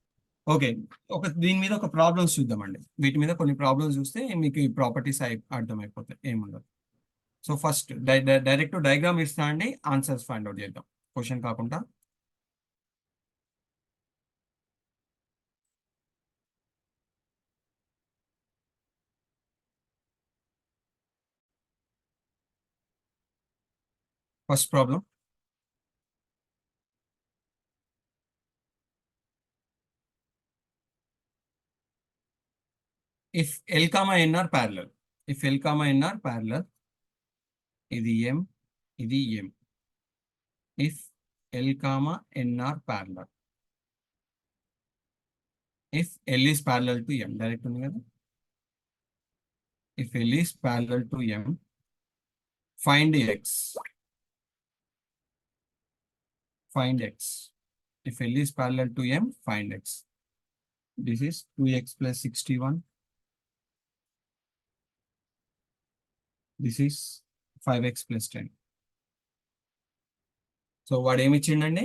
Okay, దీని మీద ఒక problems చూద్దామండి. వీటి మీద కొన్ని ప్రాబ్లమ్స్ చూస్తే మీకు ఈ ప్రాపర్టీస్ అర్థమైపోతాయి, ఏముండదు. సో ఫస్ట్ డైరెక్ట్ డయాగ్రామ్ ఇస్తా అండి, ఆన్సర్స్ ఫైండ్ అవుట్ చేద్దాం క్వశ్చన్ కాకుండా. First problem, if L, N are parallel, if L, N are parallel, ఇది M, ఇది M. If L, N are parallel, if L is parallel to M direct ఉంది కదా. If L is parallel to M find X. Find x. If L is parallel to M, find x. This is 2x plus 61. This is 5x plus 10. So వాడు ఏమి ఇచ్చిండండి,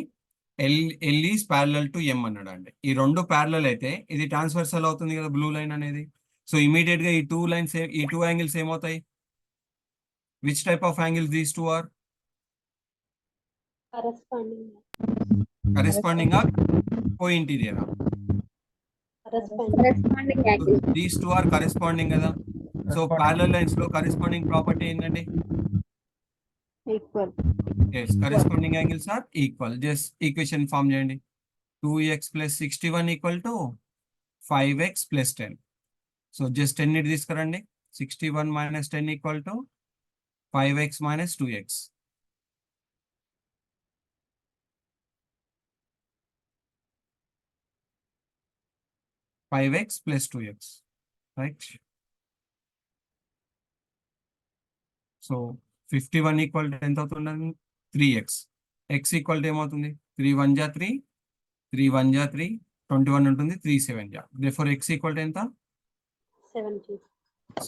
L is parallel to ఎం అన్నాడు అండి. ఈ రెండు parallel అయితే ఇది transversal అవుతుంది కదా బ్లూ లైన్ అనేది. సో ఇమీడియట్ గా ఈ టూ లైన్స్ ఈ టూ యాంగిల్స్ ఏమవుతాయి? Which type of angles these two are? Corresponding. Corresponding or co-interior? Corresponding angle. These two are corresponding కదా. సో ప్యారలల్ లైన్స్ లో కరెస్పాండింగ్ ప్రాపర్టీ ఏంటండి? Equal. Yes, corresponding angles are equal. Just equation form చేయండి. 2x plus 61 equal to 5x plus 10. So just 10 it తీసుకురండి. 61 minus 10 equal to 5x minus 2x. Five x plus 2x, right? So 51 equal to ఎంత అవుతుందండి? 3x. x equal to ఏమవుతుంది? 3 1 జా 3, 3 1 జా 3, 21 ఉంటుంది, 3 7 జా. Therefore x equal to ఎంత? 70.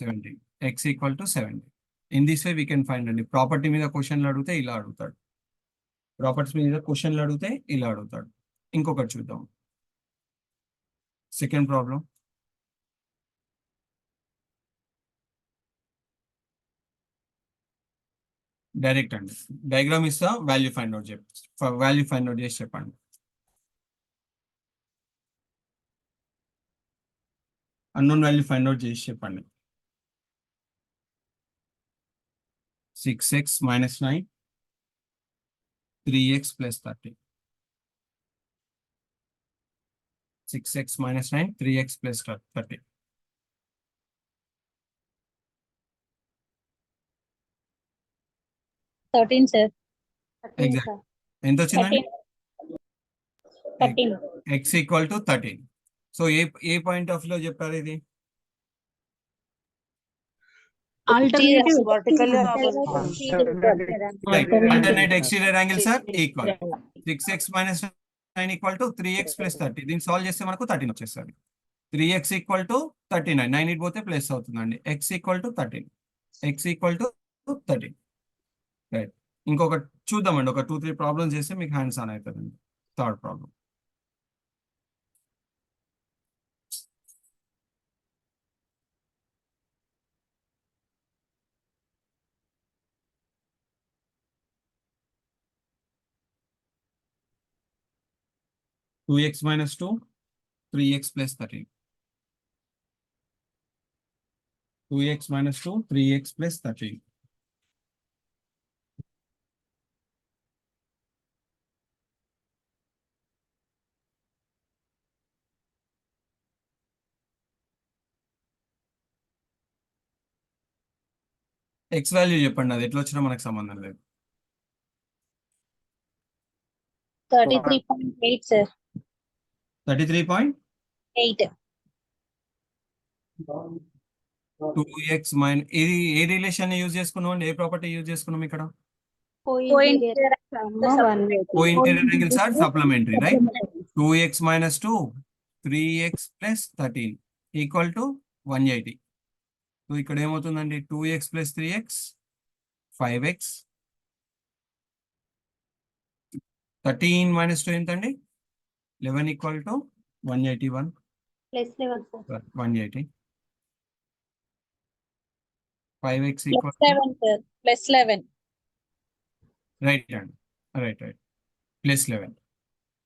70. x equal to 70. In this way we can find అండి. Property మీద క్వశ్చన్లు అడిగితే ఇలా అడుగుతాడు. ప్రాపర్టీస్ మీద క్వశ్చన్లు అడిగితే ఇలా అడుగుతాడు. ఇంకొకటి చూద్దాం. Second problem. డైరెక్ట్ అండి. డయాగ్రామ్ ఇస్తా, value find out value find out చేసి చెప్పండి. అన్నోన్ వాల్యూ ఫైండ్ అవుట్ చేసి చెప్పండి. 6x minus 9, 3x plus 30. 6x minus 9, 3x plus 30. Thirteen, sir. Exact. ఎంత వచ్చిందండి? 13. x equal to 13. So A point of లో చెప్పారు ఇది? Alternative vertically Alternate exterior angles are equal. 6x minus 9 equal to 3x plus 30. దీన్ని solve చేస్తే మనకు 13 వచ్చేస్తుంది. 3x equal to 39. 9 ఇటు పోతే ప్లస్ అవుతుందండి. x equal to 13. x equal to 13. Right. ఇంకొకటి చూద్దామండి. ఒక 2-3 ప్రాబ్లమ్స్ చేస్తే మీకు హ్యాండ్స్ ఆన్ అవుతుందండి. Third problem. Two X minus 2, 3x plus 13. 2x minus 2, 3x plus 13. X value చెప్పండి, అది ఎట్లా వచ్చినా మనకు సంబంధం లేదు. 33.8, sir. 33.8. 8. 2x మైనస్ ఇది ఏ రిలేషన్ యూజ్ చేసుకున్నాం అండి? ఏ ప్రాపర్టీ యూజ్ చేసుకున్నాం ఇక్కడ? Co-interior. Co-interior angles are supplementary, right? 2x minus 2, 3x plus 13 equal to 180. So ఇక్కడ ఏమవుతుందండి? 2x plus 3x, 5x. 13 minus 2 ఎంతండి? 11 equal to 181. Plus 11, sir. 180. 5x Plus equal to 7, sir. Plus 11. Right అండి. Right plus 11.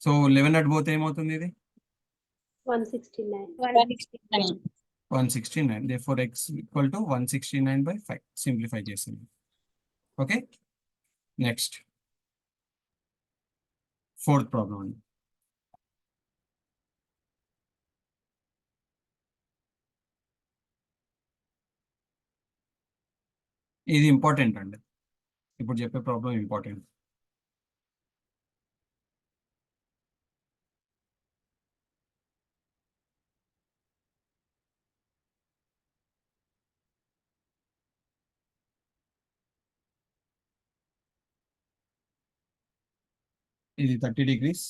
So 11 అటు పోతే ఏమవుతుంది? ఇది 169. 169. 169. Therefore x equal to 169 by 5. Simplify చేసింది. Okay, next fourth problem అండి. ఇది ఇంపార్టెంట్ అండి. ఇప్పుడు చెప్పే ప్రాబ్లం ఇంపార్టెంట్. ఇది 30 degrees,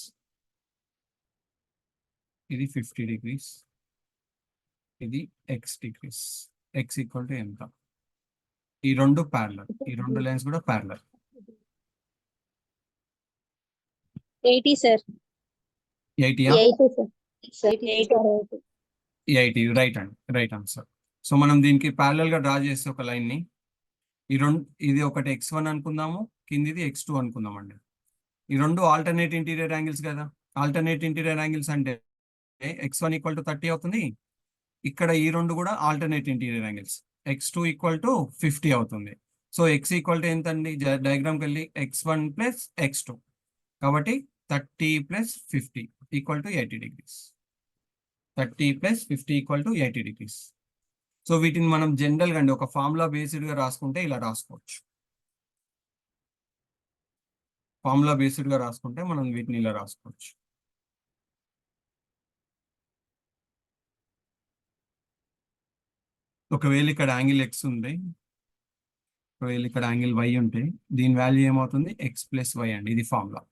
ఇది 50 degrees, ఇది x degrees. x equal to ఎంత? ఈ రెండు ప్యారలల్, ఈ రెండు లైన్స్ కూడా parallel. 80 sir. 80 80 sir. Sir, 80. 80. Right answer. So మనం దీనికి ప్యారలల్ గా డ్రా చేస్తే ఒక లైన్ ని, ఈ రెండు, ఇది ఒకటి x1 అనుకుందాము, కిందిది x2 అనుకుందామండి. ఈ రెండు ఆల్టర్నేట్ ఇంటీరియర్ యాంగిల్స్ కదా. ఆల్టర్నేట్ ఇంటీరియర్ యాంగిల్స్ అంటే x1 ఈక్వల్ టు 30 అవుతుంది. ఇక్కడ ఈ రెండు కూడా alternate interior angles, x2 equal to 50 అవుతుంది. సో x ఈక్వల్ టు ఎంత అండి? డయాగ్రామ్కి వెళ్ళి x1 ప్లస్ x2, కాబట్టి 30 plus 50 equal to 80 degrees. 30 plus 50 equal to 80 degrees. So వీటిని మనం జనరల్గా అండి ఒక ఫార్ములా బేస్డ్గా రాసుకుంటే ఇలా రాసుకోవచ్చు. ఫార్ములా బేస్డ్గా రాసుకుంటే మనం వీటిని ఇలా రాసుకోవచ్చు. ఒకవేళ ఇక్కడ యాంగిల్ x ఉంది, ఒకవేళ ఇక్కడ యాంగిల్ y ఉంటే దీని వాల్యూ ఏమవుతుంది? x ప్లస్ y అండి. ఇది ఫార్ములా,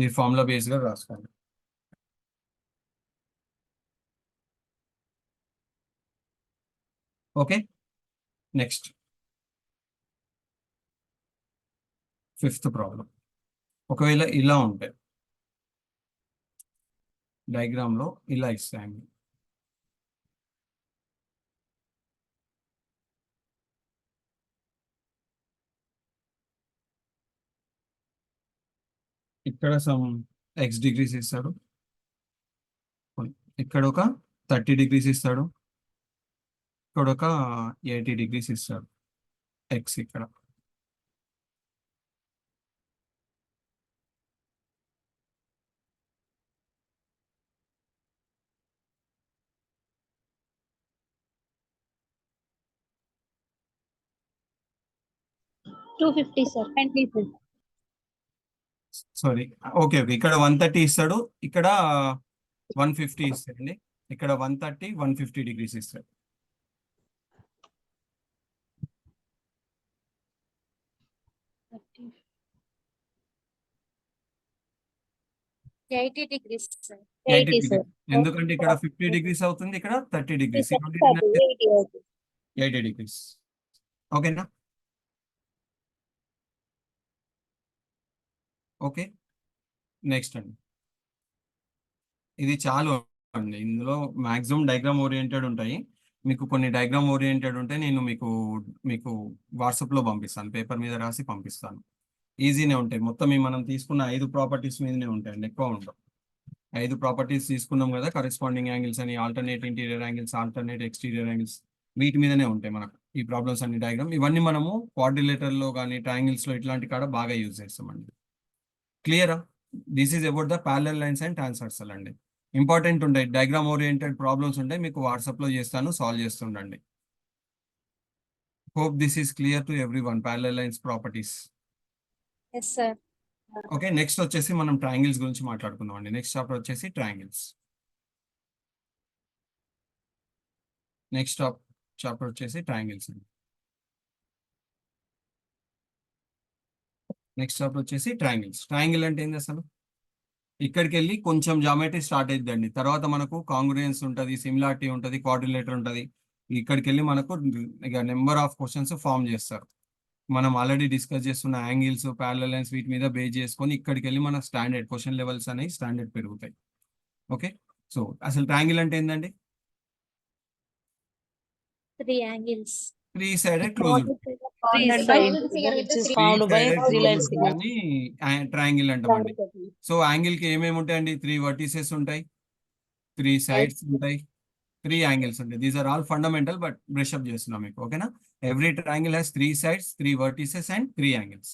ఇది ఫార్ములా బేస్గా రాసుకోండి. Okay, next 5th problem. ఒకవేళ ఇలా ఉంటే డయాగ్రామ్లో ఇలా ఇస్తాయండి. ఇక్కడ సమ్ x డిగ్రీస్ ఇస్తాడు, ఇక్కడ ఒక 30 degrees ఇస్తాడు, ఇక్కడ ఒక 80 degrees ఇస్తాడు x ఇక్కడ. $250 sir. 20 sir. సారీ, ఓకే ఇక్కడ 130 ఇస్తాడు, ఇక్కడ 150 ఇస్తాడండి. ఇక్కడ 130, 150 degrees ఇస్తాడు. $80 degrees sir. 80 80 sir. degrees. ఎందుకంటే ఇక్కడ 50 degrees అవుతుంది, ఇక్కడ 30 degrees. 80 degrees. ఓకేనా? ఓకే, నెక్స్ట్ అండి. ఇది చాలు అండి. ఇందులో మాక్సిమం డయాగ్రామ్ ఓరియంటెడ్ ఉంటాయి. మీకు కొన్ని డయాగ్రామ్ ఓరియంటెడ్ ఉంటే నేను మీకు వాట్సాప్లో పంపిస్తాను, పేపర్ మీద రాసి పంపిస్తాను. ఈజీనే ఉంటాయి. మొత్తం మనం తీసుకున్న 5 ప్రాపర్టీస్ మీదనే ఉంటాయండి, ఎక్కువ ఉండవు. 5 ప్రాపర్టీస్ తీసుకున్నాం కదా, కరెస్పాండింగ్ యాంగిల్స్ అని, alternate interior angles, alternate exterior angles, వీటి మీదనే ఉంటాయి మనకు ఈ ప్రాబ్లమ్స్ అన్ని డయాగ్రామ్. ఇవన్నీ మనము క్వాడ్రిలేటర్లో కానీ ట్రయాంగిల్స్లో ఇట్లాంటి కాడ బాగా యూజ్ చేస్తామండి. క్లియరా? This is about the parallel lines and transversal అండి. ఇంపార్టెంట్ ఉంటాయి, డయాగ్రామ్ ఓరియంటెడ్ ప్రాబ్లమ్స్ ఉంటాయి, మీకు వాట్సాప్లో చేస్తాను, సాల్వ్ చేస్తుండండి. Hope this is clear to everyone, parallel lines properties. Yes sir. Okay, next వచ్చేసి మనం ట్రయాంగిల్స్ గురించి మాట్లాడుకుందాం అండి. నెక్స్ట్ చాప్టర్ వచ్చేసి ట్రయాంగిల్స్. నెక్స్ట్ చాప్టర్ వచ్చేసి ట్రయాంగిల్స్ అండి. నెక్స్ట్ చాప్టర్ వచ్చేసి ట్రయాంగిల్స్. ట్రయాంగిల్ అంటే ఏంది అసలు? ఇక్కడికి వెళ్ళి కొంచెం జామెట్రీ స్టార్ట్ అయిద్దండి. తర్వాత మనకు కాంగ్రుయెన్స్ ఉంటుంది, సిమిలారిటీ ఉంటుంది, క్వాడ్రిలేటర్ ఉంటుంది. ఇక్కడికి వెళ్ళి మనకు ఇక నెంబర్ ఆఫ్ క్వశ్చన్స్ ఫామ్ చేస్తారు. మనం ఆల్రెడీ డిస్కస్ చేస్తున్న యాంగిల్స్, ప్యారలల్ లైన్స్, వీటి మీద బేస్ చేసుకొని ఇక్కడికి వెళ్ళి మన స్టాండర్డ్ క్వశ్చన్ లెవెల్స్ అనేవి స్టాండర్డ్ పెరుగుతాయి. ఓకే, సో అసలు ట్రయాంగిల్ అంటే ఏంటండి? 3 angles. 3-sided closed ట్రయాంగిల్ అంటామండి. సో యాంగిల్ కి ఏమేమి ఉంటాయండి? 3 vertices ఉంటాయి, 3 sides ఉంటాయి, 3 angles ఉంటాయి. These are all fundamental, but brush up చేస్తున్నాం మీకు. ఓకేనా? Every triangle has 3 sides, 3 vertices and 3 angles.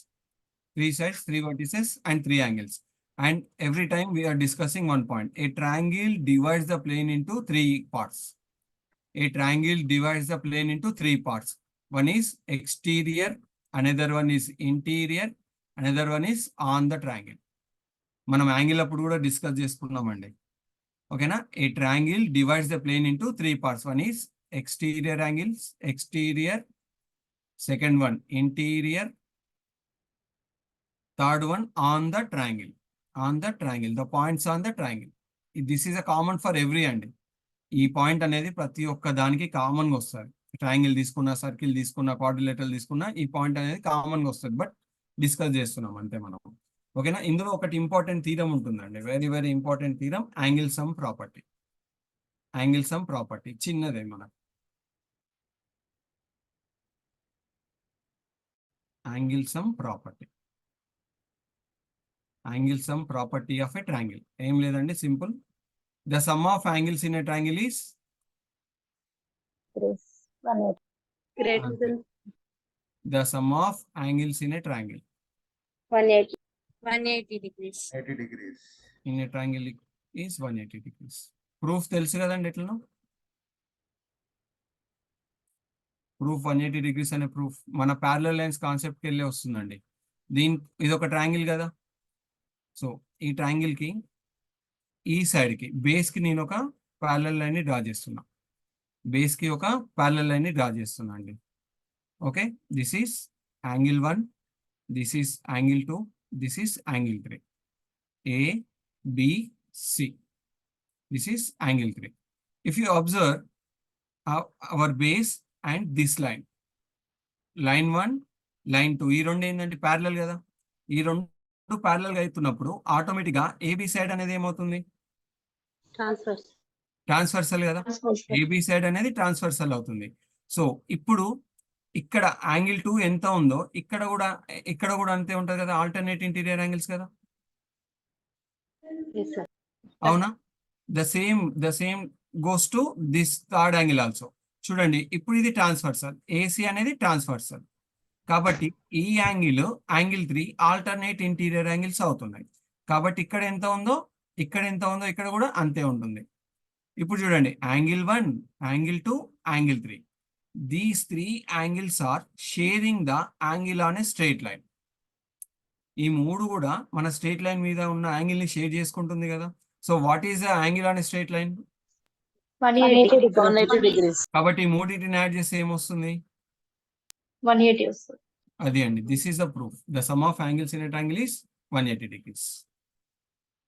3 sides, 3 vertices and 3 angles. And every time we are discussing one point. A triangle divides the plane into 3 parts. A triangle divides the plane into 3 parts. One is exterior, another one is interior, another one is on the triangle. మనం angle అప్పుడు కూడా discuss చేసుకున్నామండి. ఓకేనా? A triangle divides the plane into 3 parts. One is exterior angles, exterior, second one interior, Third one on the triangle. On the triangle. The points on the triangle. This is a common for every అండి. ఈ point అనేది ప్రతి ఒక్క దానికి common గా వస్తుంది. Triangle తీసుకున్నా, circle తీసుకున్నా, క్వాడ్రిలేటరల్ తీసుకున్నా ఈ పాయింట్ అనేది కామన్ గా వస్తుంది. బట్ డిస్కస్ చేస్తున్నాం అంతే మనం. ఓకేనా? ఇందులో ఒకటి ఇంపార్టెంట్ థీరం ఉంటుందండి. Very very important theorem, angle sum property. Angle sum property చిన్నదే మనకు. Angle sum property. Angle sum property of a triangle ఏం లేదండి, simple. The sum of angles in a triangle is Greater Okay. than the sum of angles in a triangle 180. 180 degrees. 80 degrees. In a triangle is 180 degrees. Proof తెలుసు కదండి ఎట్లనో. Proof 180 degrees అనే proof మన parallel lines కాన్సెప్ట్కి వెళ్ళి వస్తుందండి. ఇది ఒక triangle కదా. సో ఈ ట్రయాంగిల్ కి ఈ సైడ్ కి బేస్ కి నేను ఒక ప్యారలల్ లైన్ ని డ్రా చేస్తున్నా. బేస్ కి ఒక ప్యారలల్ లైన్ ని డ్రా చేస్తున్నా అండి. Okay, this is angle 1, this is angle 2, this is angle 3. ABC. This is angle 3. If you observe our base and this line, line 1, line 2, ఈ రెండు ఏంటంటే ప్యారలల్ కదా. ఈ రెండు ప్యారలల్ గా అవుతున్నప్పుడు ఆటోమేటిక్ గా ఏబి సైడ్ అనేది ఏమవుతుంది? transverse. ట్రాన్స్వర్సల్ కదా. ఏబి సైడ్ అనేది ట్రాన్స్వర్సల్ అవుతుంది. సో ఇప్పుడు ఇక్కడ యాంగిల్ 2 ఎంత ఉందో ఇక్కడ కూడా అంతే ఉంటుంది కదా. ఆల్టర్నేట్ ఇంటీరియర్ యాంగిల్స్ కదా, Yes, sir. అవునా? The same goes to this third angle also. చూడండి, ఇప్పుడు ఇది ట్రాన్స్వర్సల్, ఏసీ అనేది ట్రాన్స్వర్సల్. కాబట్టి ఈ యాంగిల్ 3 ఆల్టర్నేట్ ఇంటీరియర్ యాంగిల్స్ అవుతున్నాయి. కాబట్టి ఇక్కడ ఎంత ఉందో ఇక్కడ కూడా అంతే ఉంటుంది. ఇప్పుడు చూడండి, angle 1, angle 2, angle 3. These 3 angles are sharing the angle on a straight line. ఈ మూడు కూడా మన స్ట్రైట్ లైన్ మీద ఉన్న యాంగిల్ ని షేర్ చేసుకుంటుంది కదా. So what is the angle on a straight line? 180 degrees. కాబట్టి ఈ మూడింటిని యాడ్ చేస్తే ఏమొస్తుంది? 180 వస్తుంది. అది అండి, this is the proof. The sum of angles in a triangle is 180 degrees.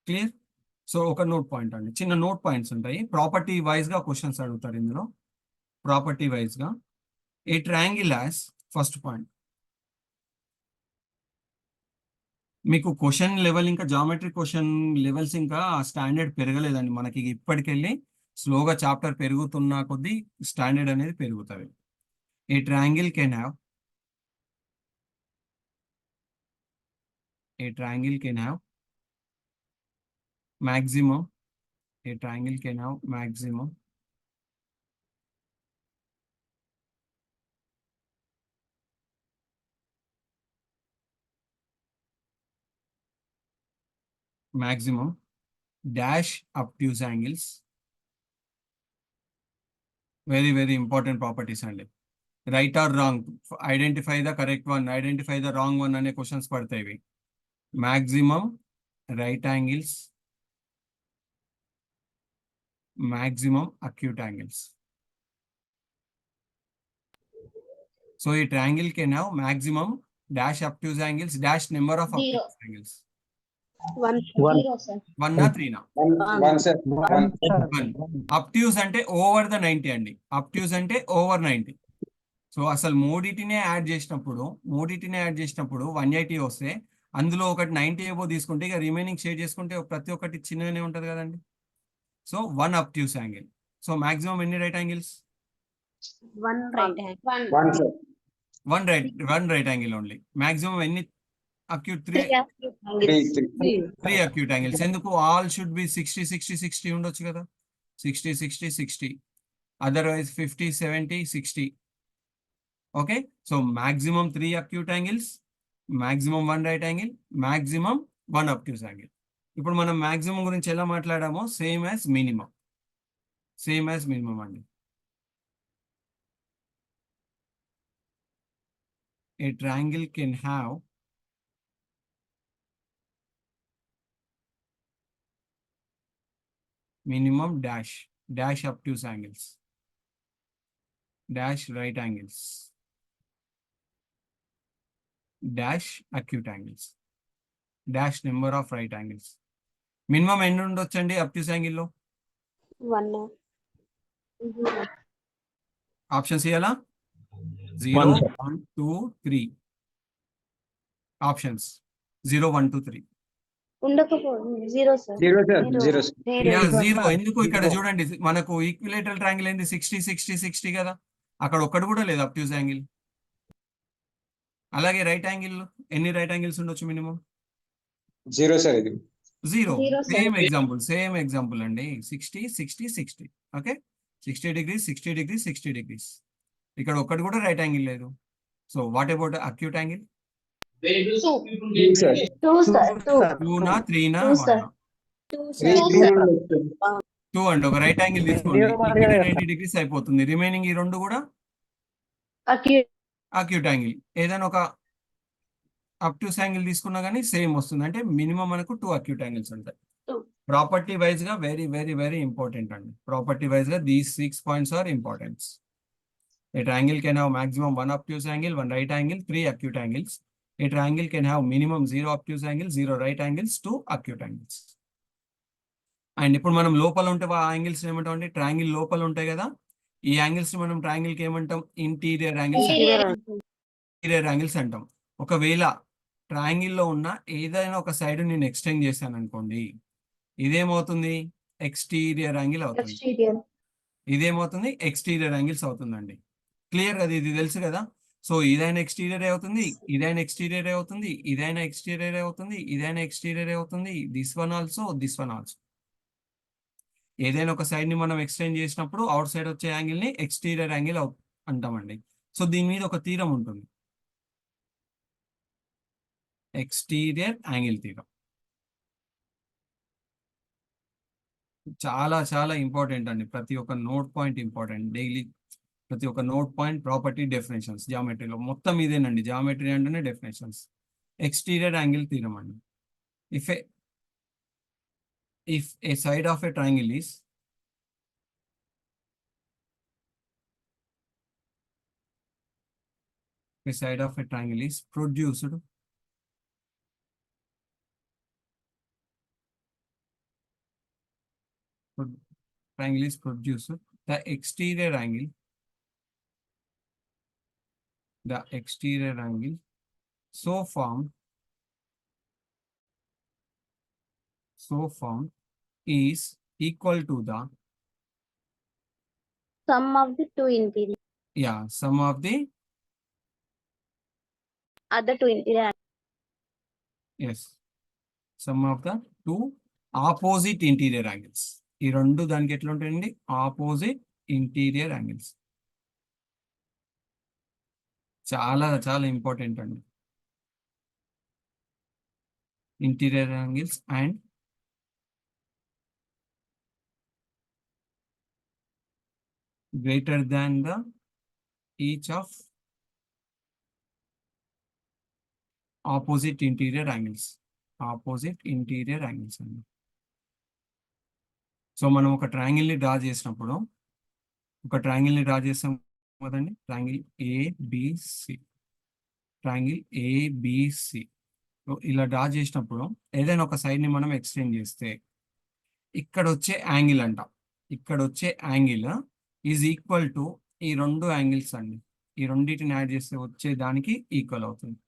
Clear? So ఒక నోట్ పాయింట్ అండి, చిన్న నోట్ పాయింట్స్ ఉంటాయి. ప్రాపర్టీ వైజ్ గా క్వశ్చన్స్ అడుగుతారు ఇందులో. ప్రాపర్టీ వైజ్ గా a triangle as first point. మీకు క్వశ్చన్ లెవెల్ ఇంకా జామెట్రీ క్వశ్చన్ లెవెల్స్ ఇంకా స్టాండర్డ్ పెరగలేదండి మనకి. ఇప్పటికెళ్ళి స్లోగా చాప్టర్ పెరుగుతున్న కొద్దీ స్టాండర్డ్ అనేది పెరుగుతుంది. A triangle can have maximum. A triangle can have maximum dash obtuse angles. Very very important properties అండి. Right are wrong, identify the correct one, identify the wrong one అనే క్వశ్చన్స్ పడతాయి. Maximum right angles, maximum acute angles. So a triangle can have maximum dash obtuse angles, dash number of obtuse angles. 1. 1 na 3 na? 1 sir. 1. 1. Obtuse అంటే over the 90 అండి. obtuse అంటే over 90. So అసలు మూడిటినే add చేసినప్పుడు 180 వస్తే అందులో ఒకటి 90 ఏవో తీసుకుంటే ఇక రిమైనింగ్ షేర్ చేసుకుంటే ప్రతి ఒక్కటి చిన్నగానే ఉంటుంది కదండి. So 1 obtuse angle. So maximum ఎన్ని right angles? 1 right angle. 1 sir. One right angle only. Maximum ఎన్ని acute? 3 acute angles. ఎందుకు? ఆల్ షుడ్ బి 60 ఉండొచ్చు కదా. 60 otherwise 50 70 60. Okay, so maximum 3 acute angles, maximum 1 right angle, maximum 1 obtuse angle. ఇప్పుడు మనం maximum గురించి ఎలా మాట్లాడామో same as minimum అండి. ఏ triangle can have minimum dash obtuse angles, dash right angles, dash acute angles. Dash number of right angles. Minimum ఎన్ని ఉండొచ్చండి obtuse యాంగిల్లో? 1. Options ఇవ్వాలా? 0, One, sir. 1, 2, 3. Options 0, 1, 2, 3. ఉండకపోవడం 0 sir. Zero, sir. Zero, sir. Zero ఎందుకు? ఇక్కడ చూడండి, మనకు ఈక్విలేటరల్ ట్రయాంగిల్ ఏంది? 60, 60, 60 కదా. అక్కడ ఒక్కటి కూడా లేదు అబ్ట్యూస్ యాంగిల్. అలాగే రైట్ యాంగిల్ ఎన్ని రైట్ యాంగిల్స్ ఉండొచ్చు మినిమం? Zero, sir. ఇది. Zero. Zero, sir. Same example అండి. 60, 60, 60. Okay, 60 degrees, 60 degrees, 60 degrees. ఇక్కడ ఒక్కటి కూడా రైట్ యాంగిల్ లేదు. So what about acute angle? Two, sir. 2 sir. 2. 2 నా 3 నా Two, sir. 2 Three, sir. three ఉండొచ్చు. 2 అండి. ఒక రైట్ యాంగిల్ తీసుకోండి, ఇక్కడ 90 degrees అయిపోతుంది. రిమైనింగ్ ఈ రెండు కూడా Acute. Acute angle. ఏదైనా ఒక అబ్ట్యూస్ యాంగిల్ తీసుకున్నా కానీ సేమ్ వస్తుంది. అంటే మినిమం మనకు 2 అక్యూట్ యాంగిల్స్ ఉంటాయి. Two. ప్రాపర్టీ వైజ్ గా వెరీ వెరీ వెరీ ఇంపార్టెంట్ అండి. ప్రాపర్టీ వైజ్ గా these 6 points are important. A triangle can have maximum 1 obtuse angle, 1 right angle, 3 acute angles. A triangle can have minimum 0 obtuse angle, 0 right angles, 2 acute angles. And ఇప్పుడు మనం లోపల ఉంటే ఆ angles ఏమంటాం అండి? Triangle లోపల ఉంటాయి కదా, ఈ యాంగిల్స్ మనం ట్రయాంగిల్ కి ఏమంటాం? Interior angles. ఇంటీరియర్ యాంగిల్స్ అంటాం. ఒకవేళ ట్రయాంగిల్ లో ఉన్న ఏదైనా ఒక సైడ్ నేను ఎక్స్టెండ్ చేశాను అనుకోండి, ఇదేమవుతుంది? ఎక్స్టీరియర్ యాంగిల్ అవుతుంది. Exterior. ఇదేమవుతుంది? ఎక్స్టీరియర్ యాంగిల్స్ అవుతుందండి. క్లియర్ కదా, ఇది తెలుసు కదా. సో ఇదైనా ఎక్స్టీరియర్ అవుతుంది, ఇదైనా ఎక్స్టీరియర్ అవుతుంది, ఇదైనా ఎక్స్టీరియర్ అవుతుంది, ఇదైనా ఎక్స్టీరియర్ అవుతుంది, this one also, this one also. ఏదైనా ఒక సైడ్ ని మనం ఎక్స్టెండ్ చేసినప్పుడు అవుట్ సైడ్ వచ్చే యాంగిల్ ని ఎక్స్టీరియర్ యాంగిల్ అంటామండి. సో దీని మీద ఒక థీరం ఉంటుంది, ఎక్స్టీరియర్ యాంగిల్ థీరం. చాలా చాలా ఇంపార్టెంట్ అండి. ప్రతి ఒక్క నోట్ పాయింట్ ఇంపార్టెంట్. డైలీ ప్రతి ఒక్క నోట్ పాయింట్, ప్రాపర్టీ, డెఫినేషన్స్. జామెట్రీలో మొత్తం ఇదేనండి. జామెట్రీ అంటేనే డెఫినేషన్స్. ఎక్స్టీరియర్ యాంగిల్ థీరం అండి. If a side of a triangle is produced the exterior angle so formed is equal to the Sum of the two interior. sum of the Other two interior. sum of the two opposite interior angles. ఈ రెండు దానికి ఎట్లా ఉంటాయండి? Opposite interior angles. చాలా చాలా important అండి. Interior angles and greater than the each of opposite interior angles. అండి. So మనం ఒక ట్రయాంగిల్ ని డ్రా చేసినప్పుడు, చేస్తాం కదండి, ట్రయాంగిల్ ఏబిసి. ఇలా డ్రా చేసినప్పుడు ఏదైనా ఒక సైడ్ ని మనం ఎక్స్టెండ్ చేస్తే ఇక్కడ వచ్చే యాంగిల్ ఈజ్ ఈక్వల్ టు ఈ రెండు యాంగిల్స్ అండి. ఈ రెండింటిని యాడ్ చేస్తే వచ్చే దానికి ఈక్వల్ అవుతుంది.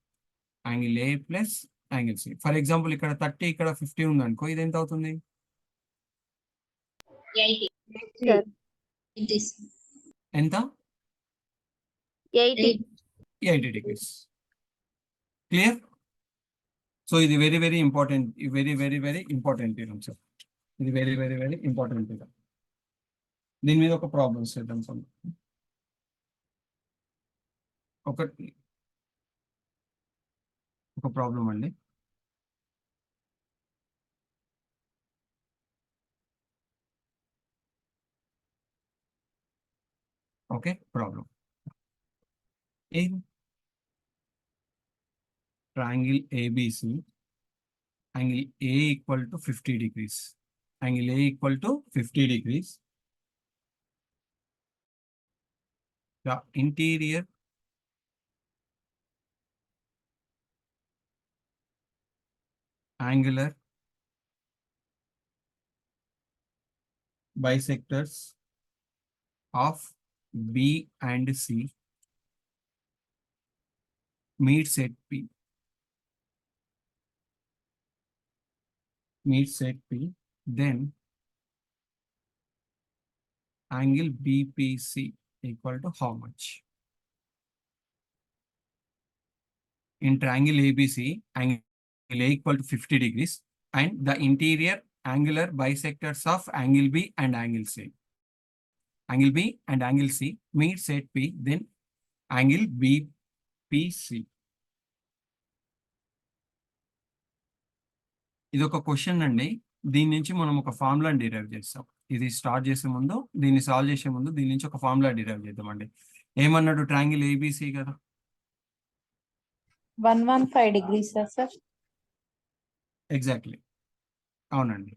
Angle A plus angle C. For example ఇక్కడ 30, ఇక్కడ 50 ఉంది అనుకో, ఇది ఎంత అవుతుంది? 80. ఎంత? 80. 80 degrees. క్లియర్? సో ఇది very very important. Very very very important sir. ఇది వెరీ వెరీ వెరీ ఇంపార్టెంట్. దీని మీద ఒక ప్రాబ్లమ్స్ చేద్దాం సార్. ఒక ప్రాబ్లం అండి. Okay, problem. Triangle ABC, angle A equal to 50 degrees. Angle A equal to 50 degrees. The interior angular bisectors of B and C meets at P. Meets at P, then angle BPC equal to how much? In triangle ABC, angle A equal to 50 degrees and the interior angular bisectors of angle B and angle C. Angle B and angle C meets at P, then angle BPC. ఇది ఒక question అండి. దీని నుంచి మనం ఒక formula derive చేస్తాం. ఇది start చేసే ముందు, దీన్ని సాల్వ్ చేసే ముందు దీని నుంచి ఒక ఫార్ములా డిరైవ్ చేద్దామండి. ఏమన్నాడు? ట్రయాంగిల్ ఏబిసి కదా. 115 degrees, sir. ఎగ్జాక్ట్లీ, అవునండి.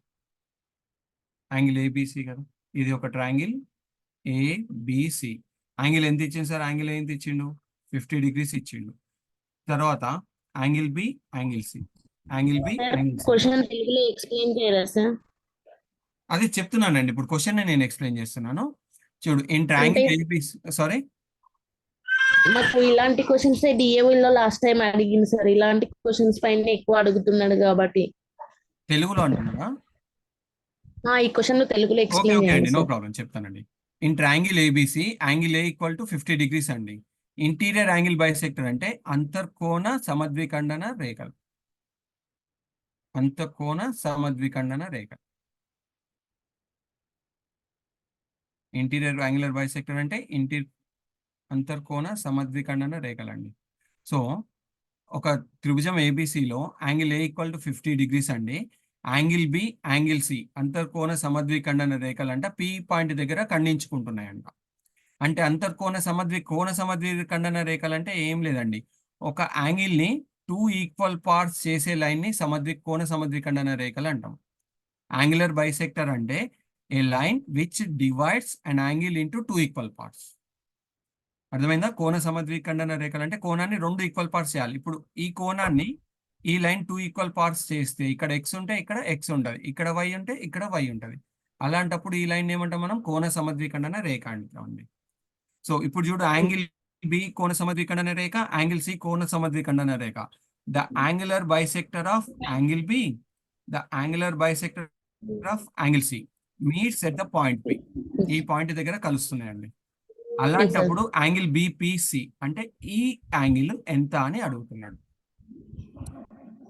యాంగిల్ ఏబిసి కదా. ఇది ఒక ట్రయాంగిల్ ఏబిసి. యాంగిల్ ఎంత ఇచ్చింది సార్? యాంగిల్ ఎంత ఇచ్చిండు? 50 degrees ఇచ్చిండు. తర్వాత angle B, angle C. Angle B, angle C. Question తెలుగులో ఎక్స్ప్లెయిన్ చేయరా సార్? అది చెప్తున్నానండి, ఇప్పుడు క్వశ్చన్ నేను ఎక్స్ప్లెయిన్ చేస్తున్నాను. చూడు, ఇన్ ట్రయాంగిల్ ఏబిసి, సారీ, మాకు ఇలాంటి క్వశ్చన్స్ డిఏవిలో లాస్ట్ టైం అడిగింది సార్. ఇలాంటి క్వశ్చన్స్ పైన ఎక్కువ అడుగుతున్నాడు కాబట్టి. తెలుగులో అంటున్నారా? ఈ క్వశ్చన్ తెలుగులో ఓకే ఎక్స్ప్లెయిన్ ఓకే అండి, చేయండి నో సార్. ప్రాబ్లం, చెప్తానండి. In triangle ABC angle A equal to 50 degrees అండి. ఇంటీరియర్ యాంగిల్ బైసెక్టర్ అంటే అంతర్కోణ సమద్విఖండన రేఖలు. అంతర్కోణ సమద్విఖండన రేఖ. ఇంటీరియర్ యాంగులర్ బైసెక్టర్ అంటే అంతర్కోణ సమద్విఖండన రేఖలండి. సో ఒక త్రిభుజం ఏబిసిలో angle A equal to 50 degrees అండి. యాంగిల్ బి, యాంగిల్ సి అంతర్కోణ సమద్విఖండన రేఖలు అంట పి పాయింట్ దగ్గర ఖండించుకుంటున్నాయంట. అంటే అంతర్కోణ సమద్విఖండన రేఖలు అంటే ఏం లేదండి, ఒక యాంగిల్ ని 2 equal parts చేసే లైన్ ని కోణ సమద్విఖండన రేఖలు అంటాం. యాంగులర్ బైసెక్టర్ అంటే a line which divides an angle into 2 equal parts. అర్థమైందా? కోణ సమద్విఖండన రేఖలు అంటే కోణాన్ని 2 equal parts చేయాలి. ఇప్పుడు ఈ కోణాన్ని, ఈ లైన్ 2 equal parts చేస్తే ఇక్కడ ఎక్స్ ఉంటే ఇక్కడ ఎక్స్ ఉంటుంది, ఇక్కడ వై ఉంటే ఇక్కడ వై ఉంటుంది. అలాంటప్పుడు ఈ లైన్ ఏమంటాం మనం? కోణ సమద్విఖండన రేఖ అంటామండి. సో ఇప్పుడు చూడు, యాంగిల్ బి కోణ సమద్విఖండన రేఖ, యాంగిల్ సి కోణ సమద్విఖండన రేఖ. The angular bisector of angle B, the angular bisector of angle C meets at the point P. ఈ పాయింట్ దగ్గర కలుస్తున్నాయండి. అలాంటప్పుడు యాంగిల్ బిపిసి అంటే ఈ యాంగిల్ ఎంత అని అడుగుతున్నాడు.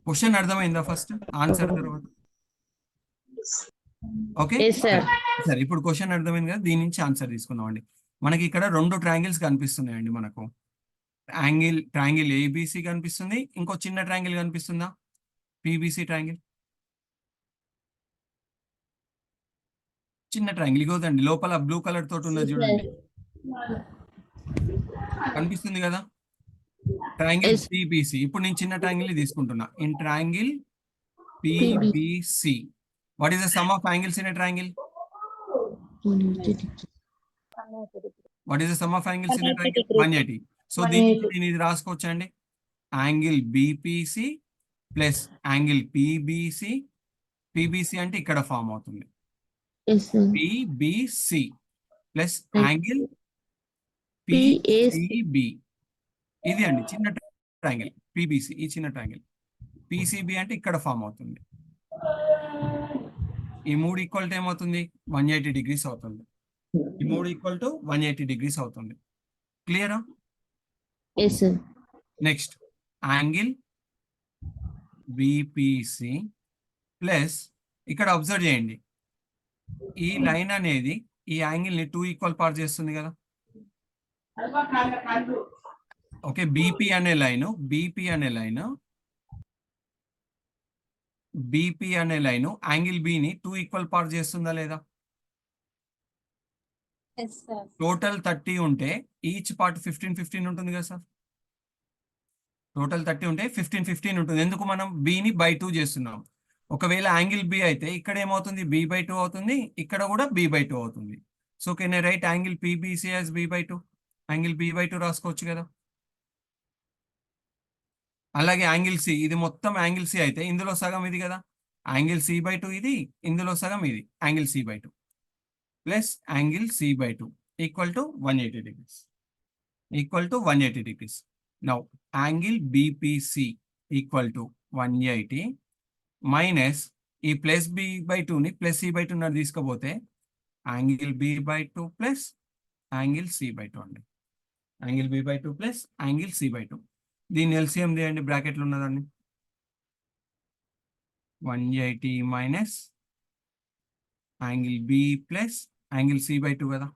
క్వశ్చన్ అర్థమైందా? ఫస్ట్ ఆన్సర్ తర్వాత. Okay Yes, sir. సరే, ఇప్పుడు క్వశ్చన్ అర్థమైంది కదా, దీని నుంచి ఆన్సర్ తీసుకుందాం అండి. మనకి ఇక్కడ 2 ట్రయాంగిల్స్ కనిపిస్తున్నాయండి. మనకు ట్రయాంగిల్ ఏబిసి కనిపిస్తుంది, ఇంకో చిన్న ట్రయాంగిల్ కనిపిస్తుందా? పిబిసి ట్రయాంగిల్, చిన్న ట్రయాంగిల్ ఇగోదండి, లోపల బ్లూ కలర్ తోటి ఉన్నది చూడండి, కనిపిస్తుంది కదా, ట్రయాంగిల్ Yes. పిబిసి. ఇప్పుడు నేను చిన్న ట్రయాంగిల్ తీసుకుంటున్నా. In triangle PBC, what is the sum of angles in a triangle? What is the sum of angles in a 180 triangle? degrees. 180. So దీనికి నేను ఇది రాసుకోవచ్చండి, angle BPC plus angle PBC. PBC అంటే ఇక్కడ ఫామ్ అవుతుంది, Yes, sir. PBC plus angle PAC. PCB. ఇది అండి చిన్న ట్రయాంగిల్ పిబిసి, ఈ చిన్న ట్రయాంగిల్. పిసిబి అంటే ఇక్కడ ఫామ్ అవుతుంది. ఈ 3 ఈక్వల్ టు ఏమవుతుంది? 180 degrees అవుతుంది. ఈ 3 ఈక్వల్ టు 180 degrees అవుతుంది. క్లియరా? Yes, sir. Next angle BPC plus, ఇక్కడ అబ్జర్వ్ చేయండి, ఈ లైన్ అనేది ఈ యాంగిల్ ని 2 equal parts చేస్తుంది కదా. ఓకే, బీపీ అనే లైన్ యాంగిల్ బి ని 2 equal parts చేస్తుందా లేదా? Yes, sir. టోటల్ 30 ఉంటే ఈచ్ పార్ట్ 15 ఉంటుంది కదా సార్. టోటల్ 30 ఉంటే 15 ఉంటుంది. ఎందుకు మనం బిని బై 2 చేస్తున్నాం? ఒకవేళ యాంగిల్ బి అయితే ఇక్కడ ఏమవుతుంది? b/2 అవుతుంది, ఇక్కడ కూడా b/2 అవుతుంది. So can I write angle PBC as b/2? Angle b/2 రాసుకోవచ్చు కదా. అలాగే యాంగిల్ సి, ఇది మొత్తం యాంగిల్ సి అయితే ఇందులో సగం ఇది కదా, యాంగిల్ సి/2 ఇది, ఇందులో సగం ఇది యాంగిల్ సి/2 ప్లస్ యాంగిల్ సి/2 equal to 180 degrees, equal to 180 degrees. Now angle BPC equal to 180 minus ఈ ప్లస్ బి/2ని ప్లస్ సి/2 నాడు తీసుకపోతే యాంగిల్ బి/2 ప్లస్ యాంగిల్ సి/2 అండి, యాంగిల్ బి/2 ప్లస్ యాంగిల్ సి/2. దీన్ని ఎల్సిఎం తీయండి, బ్రాకెట్లు ఉన్నదాన్ని 180 minus angle B plus angle సి/2 కదా,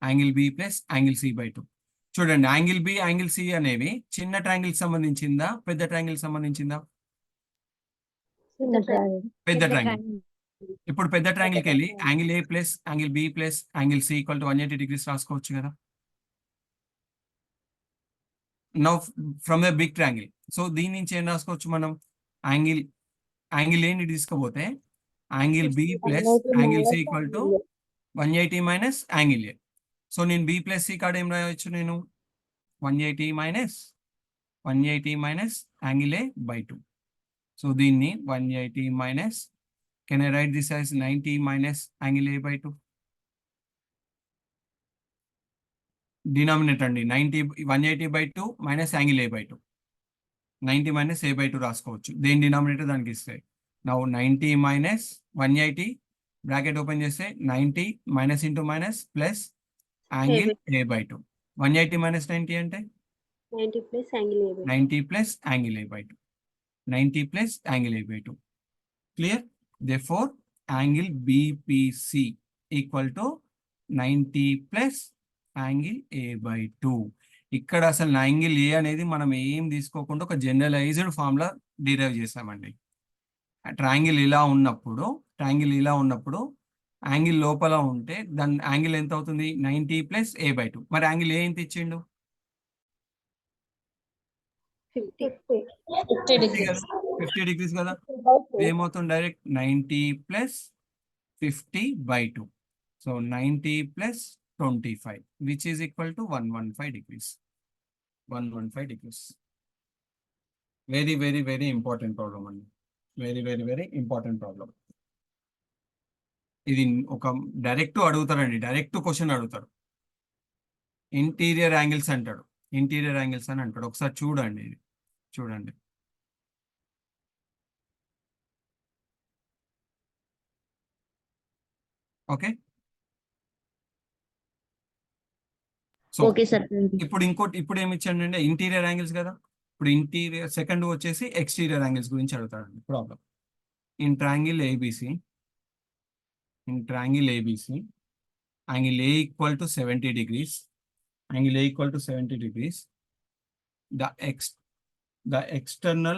యాంగిల్ బి ప్లస్ యాంగిల్ సి/2. చూడండి యాంగిల్ బి యాంగిల్ సి అనేవి చిన్న ట్రయాంగిల్ సంబంధించిందా పెద్ద ట్రయాంగిల్ సంబంధించిందా? పెద్ద ట్రయాంగిల్. ఇప్పుడు పెద్ద ట్రయాంగిల్కి వెళ్ళి angle A plus angle B plus angle C equal to 180 degrees రాసుకోవచ్చు కదా. Now from the big triangle, so దీని నుంచి ఏం రాసుకోవచ్చు మనం, యాంగిల్ ఏని తీసుకపోతే angle B plus angle C equal to 180 minus angle A. So నేను బి ప్లస్ సి కాడ ఏం రాయవచ్చు, నేను 180 మైనస్ యాంగిల్ ఏ/2. సో దీన్ని 180 minus, can I write this as 90 minus angle ఏ/2. డినామినేటర్ అండి 180/2 మైనస్ యాంగిల్ ఏ/2, 90 మైనస్ ఏ/2 రాసుకోవచ్చు. దేని డినామినేటర్ దానికి ఇస్తాయి. నౌ 90 మైనస్ 180 బ్రాకెట్ ఓపెన్ చేస్తే 90 minus into minus plus angle ఏ/2. 180 మైనస్ 90 అంటే 90 ప్లస్ యాంగిల్ ఏ/2. 90 ప్లస్ యాంగిల్ ఏ/2, 90 ప్లస్ యాంగిల్ ఏ/2. Clear? therefore angle BPC equal to 90 plus angle ఏ/2. ఇక్కడ అసలు యాంగిల్ ఏ అనేది మనం ఏం తీసుకోకుండా ఒక జనరలైజ్డ్ ఫార్ములా డిరైవ్ చేసామండి. ట్రయాంగిల్ ఇలా ఉన్నప్పుడు యాంగిల్ లోపల ఉంటే దాని యాంగిల్ ఎంత అవుతుంది, 90 ప్లస్ ఏ/2. మరి యాంగిల్ ఏ ఎంత ఇచ్చిండు, 50 degrees. 50 degrees కదా. ఏమవుతుంది direct 90 plus 50/2. So 90 plus 25 which is equal to 115 degrees. 115 degrees. Very very very important problem అండి, very very very important problem. ఇది ఒక డైరెక్ట్ అడుగుతారండి, డైరెక్ట్ క్వశ్చన్ అడుగుతారు. ఇంటీరియర్ యాంగిల్స్ అంటాడు, ఇంటీరియర్ యాంగిల్స్ అని అంటాడు. ఒకసారి చూడండి, ఇది చూడండి. Okay, so okay sir. ఇప్పుడు ఏమి ఇచ్చాడు అంటే ఇంటీరియర్ యాంగిల్స్ కదా. ఇప్పుడు ఇంటీరియర్ సెకండ్ వచ్చేసి ఎక్స్టీరియర్ యాంగిల్స్ గురించి అడుగుతాడండి problem. In triangle ABC angle A equal to 70 degrees, angle A equal to 70 degrees. the external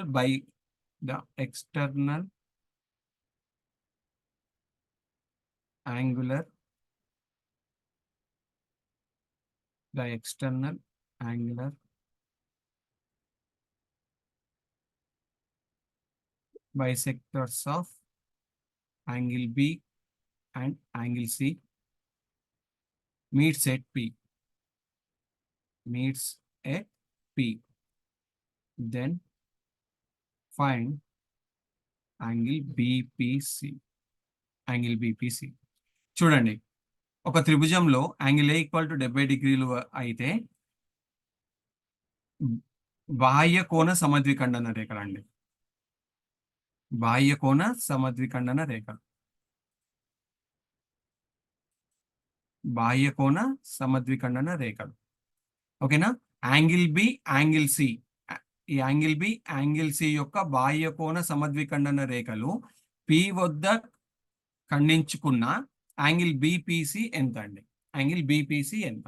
angular bisectors of angle B and angle C meets at P. Then find angle BPC. చూడండి, ఒక త్రిభుజంలో angle A equal to 70 degrees అయితే బాహ్య కోణ సమద్విఖండన రేఖలు అండి, బాహ్య కోణ సమద్విఖండన రేఖలు, బాహ్య కోణ సమద్విఖండన రేఖలు. ఓకేనా? యాంగిల్ బి యాంగిల్ సి, ఈ యాంగిల్ బి యాంగిల్ సి యొక్క బాహ్య కోణ సమద్విఖండన రేఖలు పి వద్ద ఖండించుకున్న యాంగిల్ బిపిసి ఎంత అండి, యాంగిల్ బిపిసి ఎంత?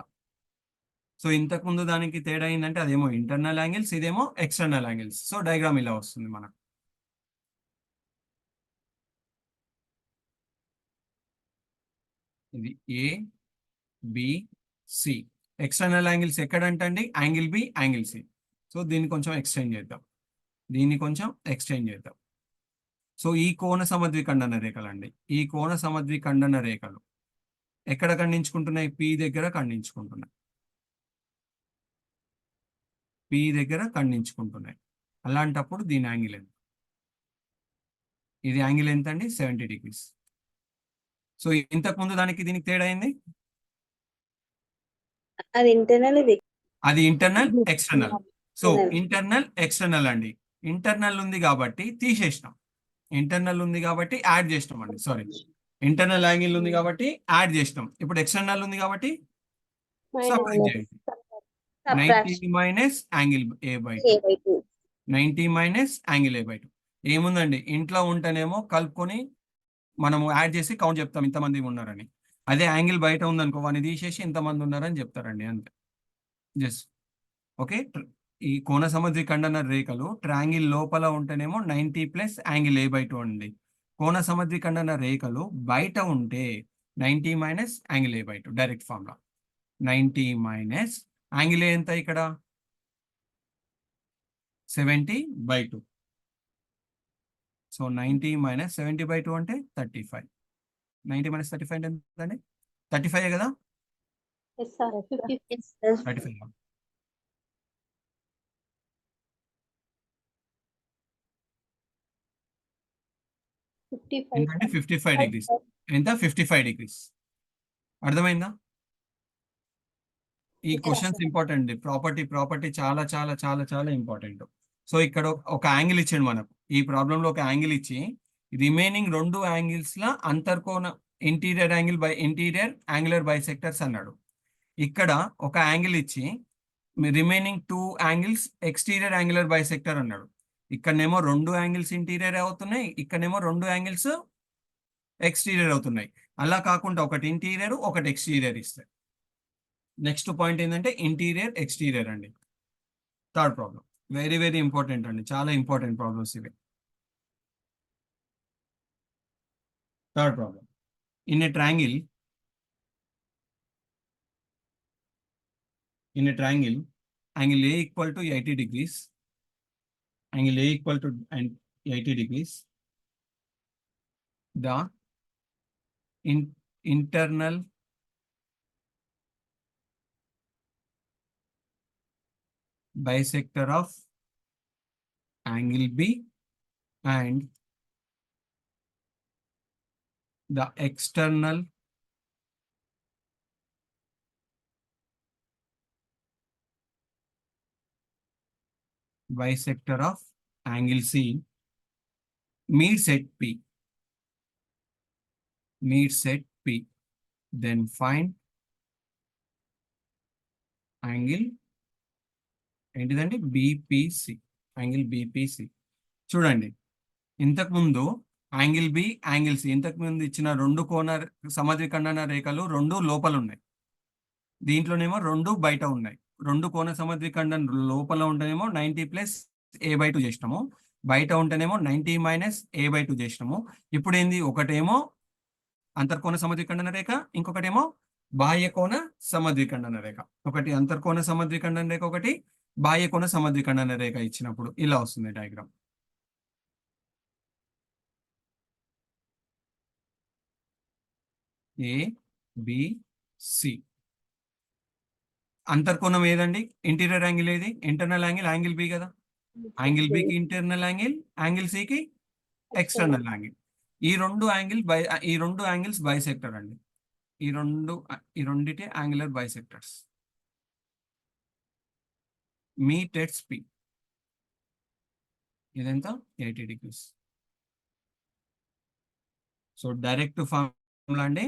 సో ఇంతకు ముందు దానికి తేడా ఏంటంటే అదేమో ఇంటర్నల్ యాంగిల్స్, ఇదేమో ఎక్స్టర్నల్ యాంగిల్స్. సో డయాగ్రామ్ ఇలా వస్తుంది మనకు. ఇది A B C. External angles ఎక్కడంటండి, angle B angle C. So దీన్ని కొంచెం ఎక్స్టెండ్ చేద్దాం, సో ఈ కోణ సమద్విఖండన రేఖలు అండి, ఈ కోణ సమద్విఖండన రేఖలు ఎక్కడ ఖండించుకుంటున్నాయి, పి దగ్గర ఖండించుకుంటున్నాయి. అలాంటప్పుడు దీని యాంగిల్ ఎంత? ఇది యాంగిల్ ఎంత అండి? 70 degrees. సో ఇంతకు ముందు దానికి దీనికి తేడా అయింది, అది ఇంటర్నల్, ఇది అది internal external. So Internal. Internal external అండి. ఇంటర్నల్ ఉంది కాబట్టి తీసేసినాం, ఇంటర్నల్ ఉంది కాబట్టి యాడ్ చేసినాం అండి. సారీ, ఇంటర్నల్ యాంగిల్ ఉంది కాబట్టి యాడ్ చేసినాం. ఇప్పుడు ఎక్స్టర్నల్ ఉంది కాబట్టి సపరేట్ చేయండి. 90 minus angle A/2. A/2. 90 minus angle A/2. ఏముందండి, ఇంట్లో ఉంటేనేమో కలుపుకొని మనము యాడ్ చేసి కౌంట్ చెప్తాం ఇంతమంది ఉన్నారని. అదే యాంగిల్ బయట ఉందనుకో వాడిని తీసేసి ఇంతమంది ఉన్నారని చెప్తారండి, అంతే. Just okay. ఈ కోణ సమద్విఖండన రేఖలు ట్రయాంగిల్ లోపల ఉంటేనేమో 90 ప్లస్ యాంగిల్ A/2 అండి. కోణ సమద్విఖండన రేఖలు బయట ఉంటే 90 minus angle A/2. Direct formula 90 minus angle ఎంత ఇక్కడ 70/2. సో 90 మైనస్ 70/2 అంటే 35. 90 మైనస్ 35 అంటే ఎంత అండి? 35 కదా? Yes, sir. 35. ఏంటంటే 55 degrees. ఎంత? 55 degrees. అర్థమైందా? ఈ క్వశ్చన్స్ ఇంపార్టెంట్. ప్రాపర్టీ చాలా చాలా చాలా చాలా ఇంపార్టెంట్. సో ఇక్కడ ఒక యాంగిల్ ఇచ్చాడు మనకు. ఈ ప్రాబ్లంలో ఒక యాంగిల్ ఇచ్చి రిమైనింగ్ 2 యాంగిల్స్ ల అంతర్కోణ interior angle by interior angular bisectors అన్నాడు. ఇక్కడ ఒక యాంగిల్ ఇచ్చి remaining 2 angles exterior angular bisector అన్నాడు. ఇక్కడనేమో 2 యాంగిల్స్ ఇంటీరియర్ అవుతున్నాయి, ఇక్కడనేమో 2 యాంగిల్స్ ఎక్స్టీరియర్ అవుతున్నాయి. అలా కాకుండా ఒకటి ఇంటీరియర్ ఒకటి ఎక్స్టీరియర్ ఇస్తాయి. నెక్స్ట్ పాయింట్ ఏంటంటే ఇంటీరియర్ ఎక్స్టీరియర్ అండి. Third problem very very important అండి, చాలా ఇంపార్టెంట్ ప్రాబ్లమ్స్ ఇవి. Third problem, in a triangle angle A equal to 80 degrees, angle A equal to 80 degrees, the internal bisector of angle B and the external bisector of angle C meets at P. Then find angle ఏంటిదండి? BPC. Angle BPC. చూడండి, ఇంతకుముందు angle B, angle C, ఇంతకుముందు ఇచ్చిన 2 కోణ సమద్విఖండన రేఖలు 2 లోపల ఉన్నాయి, దీంట్లోనేమో 2 బయట ఉన్నాయి. 2 కోణ సమద్విఖండన లోపల ఉంటేనేమో 90 ప్లస్ A/2 చేసినాము, బయట ఉంటేనేమో 90 మైనస్ A/2 చేసినాము. ఇప్పుడు ఏంది, ఒకటేమో అంతర్కోణ సమద్విఖండన రేఖ, ఇంకొకటేమో బాహ్య కోణ సమద్విఖండన రేఖ. ఒకటి అంతర్కోణ సమద్విఖండన రేఖ, ఒకటి బాహ్య కోణ సమద్విఖండన రేఖ ఇచ్చినప్పుడు ఇలా వస్తుంది డయాగ్రామ్. ABC. అంతర్కోణం ఏదండి? ఇంటీరియర్ యాంగిల్ ఏది? ఇంటర్నల్ యాంగిల్ యాంగిల్ బి కదా. యాంగిల్ బికి ఇంటర్నల్ యాంగిల్, యాంగిల్ సికి ఎక్స్టర్నల్ యాంగిల్. ఈ రెండు యాంగిల్స్ బైసెక్టర్ అండి. ఈ రెండిటి angular bisectors. Meet at P. ఇదెంత? 80 degrees. సో డైరెక్ట్ ఫార్ములా అండి,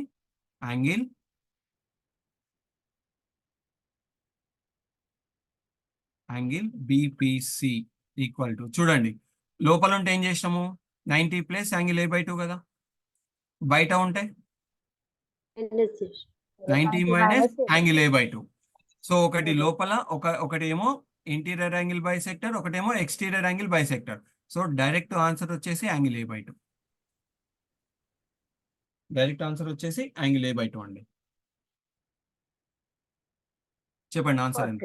యాంగిల్ BPC ఈక్వల్ టు, చూడండి లోపల ఉంటే ఏం చేసినాము 90 ప్లస్ యాంగిల్ A/2 కదా, బయట ఉంటే 90 మైనస్ యాంగిల్ A/2. సో ఒకటి లోపల ఒకటి ఏమో ఇంటీరియర్ యాంగిల్ బైసెక్టర్, ఒకటేమో exterior angle bisector. So direct answer వచ్చేసి యాంగిల్ A/2. డైరెక్ట్ ఆన్సర్ వచ్చేసి యాంగిల్ A/2 అండి. చెప్పండి ఆన్సర్ ఎంత?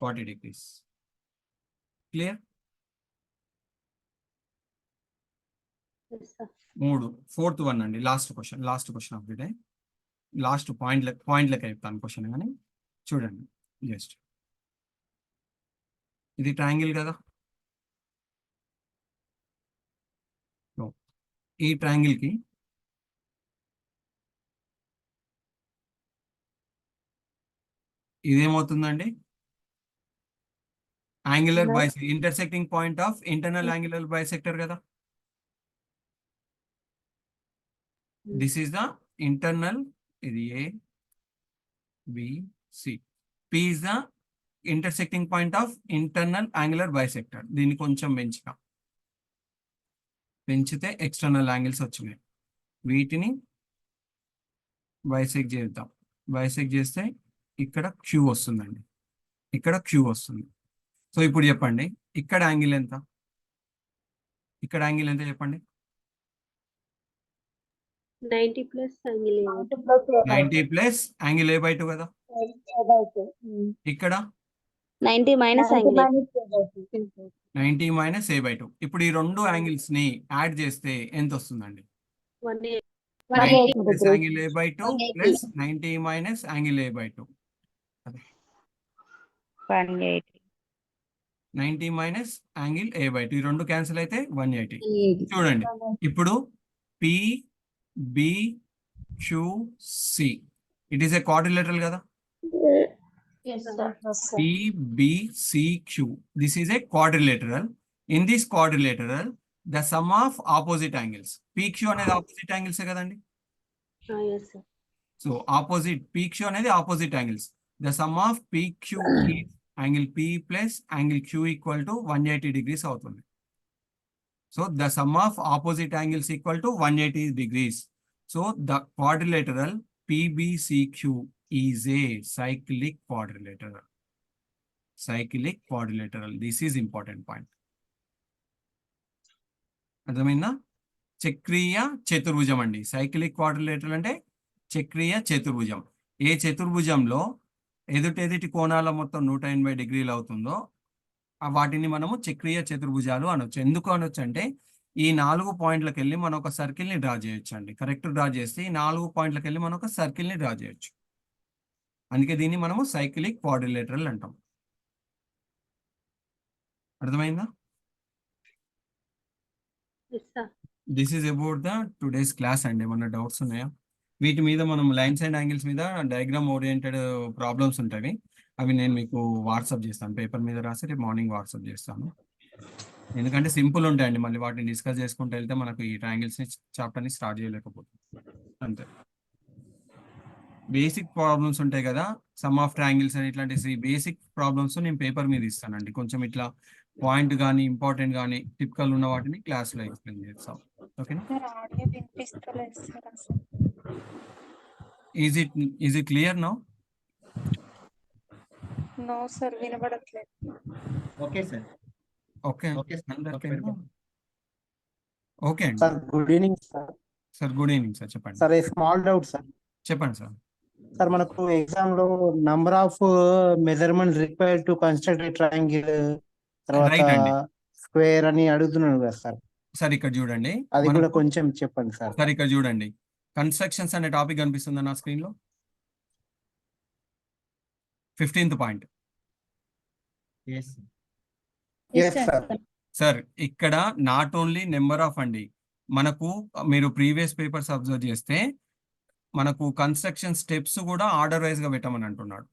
40 degrees. Clear? yes, sir. 4th one అండి, last question of the day. Last పాయింట్లకి చెప్తాను క్వశ్చన్ కానీ చూడండి జస్ట్. ఇది ట్రయాంగిల్ కదా. So, ఈ ట్రయాంగిల్ కి ఇదేమవుతుందండి, angular bi intersecting point of internal angular bisector కదా. దిస్ ఈస్ ద ఇంటర్నల్, ఇది A B C, P is the intersecting point of internal angular bisector. దీన్ని కొంచెం పెంచితే ఎక్స్టర్నల్ యాంగిల్స్ వచ్చినాయి, వీటిని బైసెక్ట్ చేద్దాం. బైసెక్ట్ చేస్తే ఇక్కడ క్యూ వస్తుందండి, ఇక్కడ క్యూ వస్తుంది. సో ఇప్పుడు చెప్పండి, ఇక్కడ యాంగిల్ ఎంత, ఇక్కడ యాంగిల్ ఎంత చెప్పండి. 90 plus angle 90 plus angle A/2 కదా. ఇక్కడ 90 minus angle. 90 minus A/2. ఇప్పుడు ఈ రెండు యాంగిల్స్ ని యాడ్ చేస్తే ఎంత వస్తుందండి? 180. Plus angle A/2 plus 90 minus angle A/2. 90 minus angle A/2, ఈ రెండు క్యాన్సిల్ అయితే 180. చూడండి ఇప్పుడు PBQC, it is a quadrilateral కదా. Yes, sir. PBCQ, this is a quadrilateral. In this quadrilateral, the sum of opposite angles, PQ అనేది opposite angles కదండి. Yes, sir. So opposite PQ అనేది opposite angles. The sum of PQ is angle P plus angle Q equal to 180 degrees అవుతుంది. So the sum of opposite angles equal to 180 degrees. So the quadrilateral PBCQ is a cyclic quadrilateral. Cyclic quadrilateral. This is important point. అర్థమైందా? చక్రీయ చతుర్భుజం అండి. Cyclic quadrilateral అంటే చక్రీయ చతుర్భుజం. ఏ చతుర్భుజంలో ఎదుటి కోణాల మొత్తం 180 డిగ్రీలు అవుతుందో వాటిని మనము చక్రీయ చతుర్భుజాలు అనొచ్చు. ఎందుకు అనొచ్చు అంటే ఈ 4 పాయింట్లకు వెళ్ళి మనం ఒక సర్కిల్ ని డ్రా చేయొచ్చు అండి. కరెక్ట్ డ్రా చేస్తే ఈ 4 పాయింట్లకు వెళ్ళి మనం ఒక సర్కిల్ ని డ్రా చేయొచ్చు. అందుకే దీన్ని మనము సైక్లిక్ క్వాడ్రిలేటరల్ అంటాం. అర్థమైందా? Yes, sir. This is about the today's class అండి. ఏమన్నా డౌట్స్ ఉన్నాయా? వీటి మీద మనం లైన్స్ అండ్ యాంగిల్స్ మీద డయాగ్రామ్ ఓరియంటెడ్ ప్రాబ్లమ్స్ ఉంటాయి. అవి నేను మీకు వాట్సాప్ చేస్తాను, పేపర్ మీద రాసి రేపు మార్నింగ్ వాట్సాప్ చేస్తాను. ఎందుకంటే సింపుల్ ఉంటాయండి, మళ్ళీ వాటిని డిస్కస్ చేసుకుంటూ వెళ్తే మనకు ఈ ట్రయాంగిల్స్ చాప్టర్ని స్టార్ట్ చేయలేకపోతుంది. అంతే. బేసిక్ ప్రాబ్లమ్స్ ఉంటాయి కదా, సమ్ ఆఫ్ ట్రయాంగిల్స్ అని ఇట్లాంటి బేసిక్ ప్రాబ్లమ్స్ నేను పేపర్ మీద ఇస్తానండి. కొంచెం ఇట్లా పాయింట్ కానీ ఇంపార్టెంట్ కానీ టిపికల్ ఉన్న వాటిని క్లాస్లో ఎక్స్ప్లెయిన్ చేస్తాం. ఓకేనా? Is it clear now? No sir, వినబడట్లేదు. Okay sir. Okay okay okay okay అండి. Sir good evening sir. Sir good evening sir, చెప్పండి. Sir a small doubt sir. చెప్పండి సార్. సార్ మనకు ఎగ్జామ్ లో number of measurement required to construct a triangle తర్వాత Right అండి. Square అని అడుగుతున్నాను కదా సార్. సార్ ఇక్కడ చూడండి, అది కూడా మనకు- కొంచెం చెప్పండి సార్. సార్ ఇక్కడ చూడండి, కన్స్ట్రక్షన్స్ అనే టాపిక్ కనిపిస్తుందా నా స్క్రీన్ లో? 15th point. Yes, sir. Sir ఇక్కడ నాట్ ఓన్లీ నెంబర్ ఆఫ్ అండి, మనకు మీరు ప్రీవియస్ పేపర్స్ అబ్జర్వ్ చేస్తే మనకు కన్స్ట్రక్షన్ స్టెప్స్ కూడా ఆర్డర్ వైజ్ గా పెట్టమని అంటున్నాడు.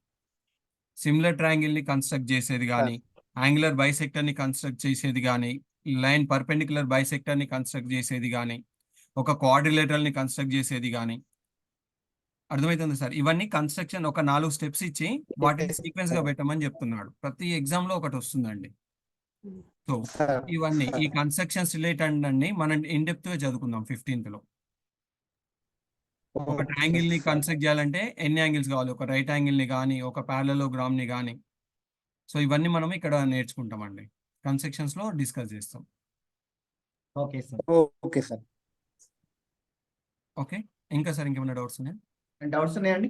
సిమిలర్ ట్రయాంగిల్ ని కన్స్ట్రక్ట్ చేసేది కానీ, యాంగులర్ బైసెక్టర్ ని కన్స్ట్రక్ట్ చేసేది కానీ, లైన్ పర్పెండిక్యులర్ బైసెక్టర్ ని కన్స్ట్రక్ట్ చేసేది కానీ, ఒక క్వాడ్రిలేటరల్ ని కన్స్ట్రక్ట్ చేసేది కానీ. అర్థమవుతుంది సార్? ఇవన్నీ కన్స్ట్రక్షన్ ఒక 4 స్టెప్స్ ఇచ్చి వాటిని సీక్వెన్స్ గా పెట్టమని చెప్తున్నాడు. ప్రతి ఎగ్జామ్ లో ఒకటి వస్తుందండి. సో Sir, ఇవన్నీ ఈ కన్స్ట్రక్షన్స్ రిలేటెడ్ అండి మనం ఇన్ డెప్త్ గా చదువుకుందాం 15th లో. ఒక ట్రయాంగిల్ ని కన్స్ట్రక్ట్ చేయాలంటే ఎన్ని యాంగిల్స్ కావాలి, ఒక రైట్ యాంగిల్ ని కానీ, ఒక ప్యారలలోగ్రామ్ ని కానీ. సో ఇవన్నీ మనం ఇక్కడ నేర్చుకుంటామండి, కన్స్ట్రక్షన్స్ లో డిస్కస్ చేస్తాం. Okay sir. Okay sir. Okay, ఇంకా సార్ ఇంకేమైనా డౌట్స్ ఉన్నాయా? డౌట్స్ ఉన్నాయండి?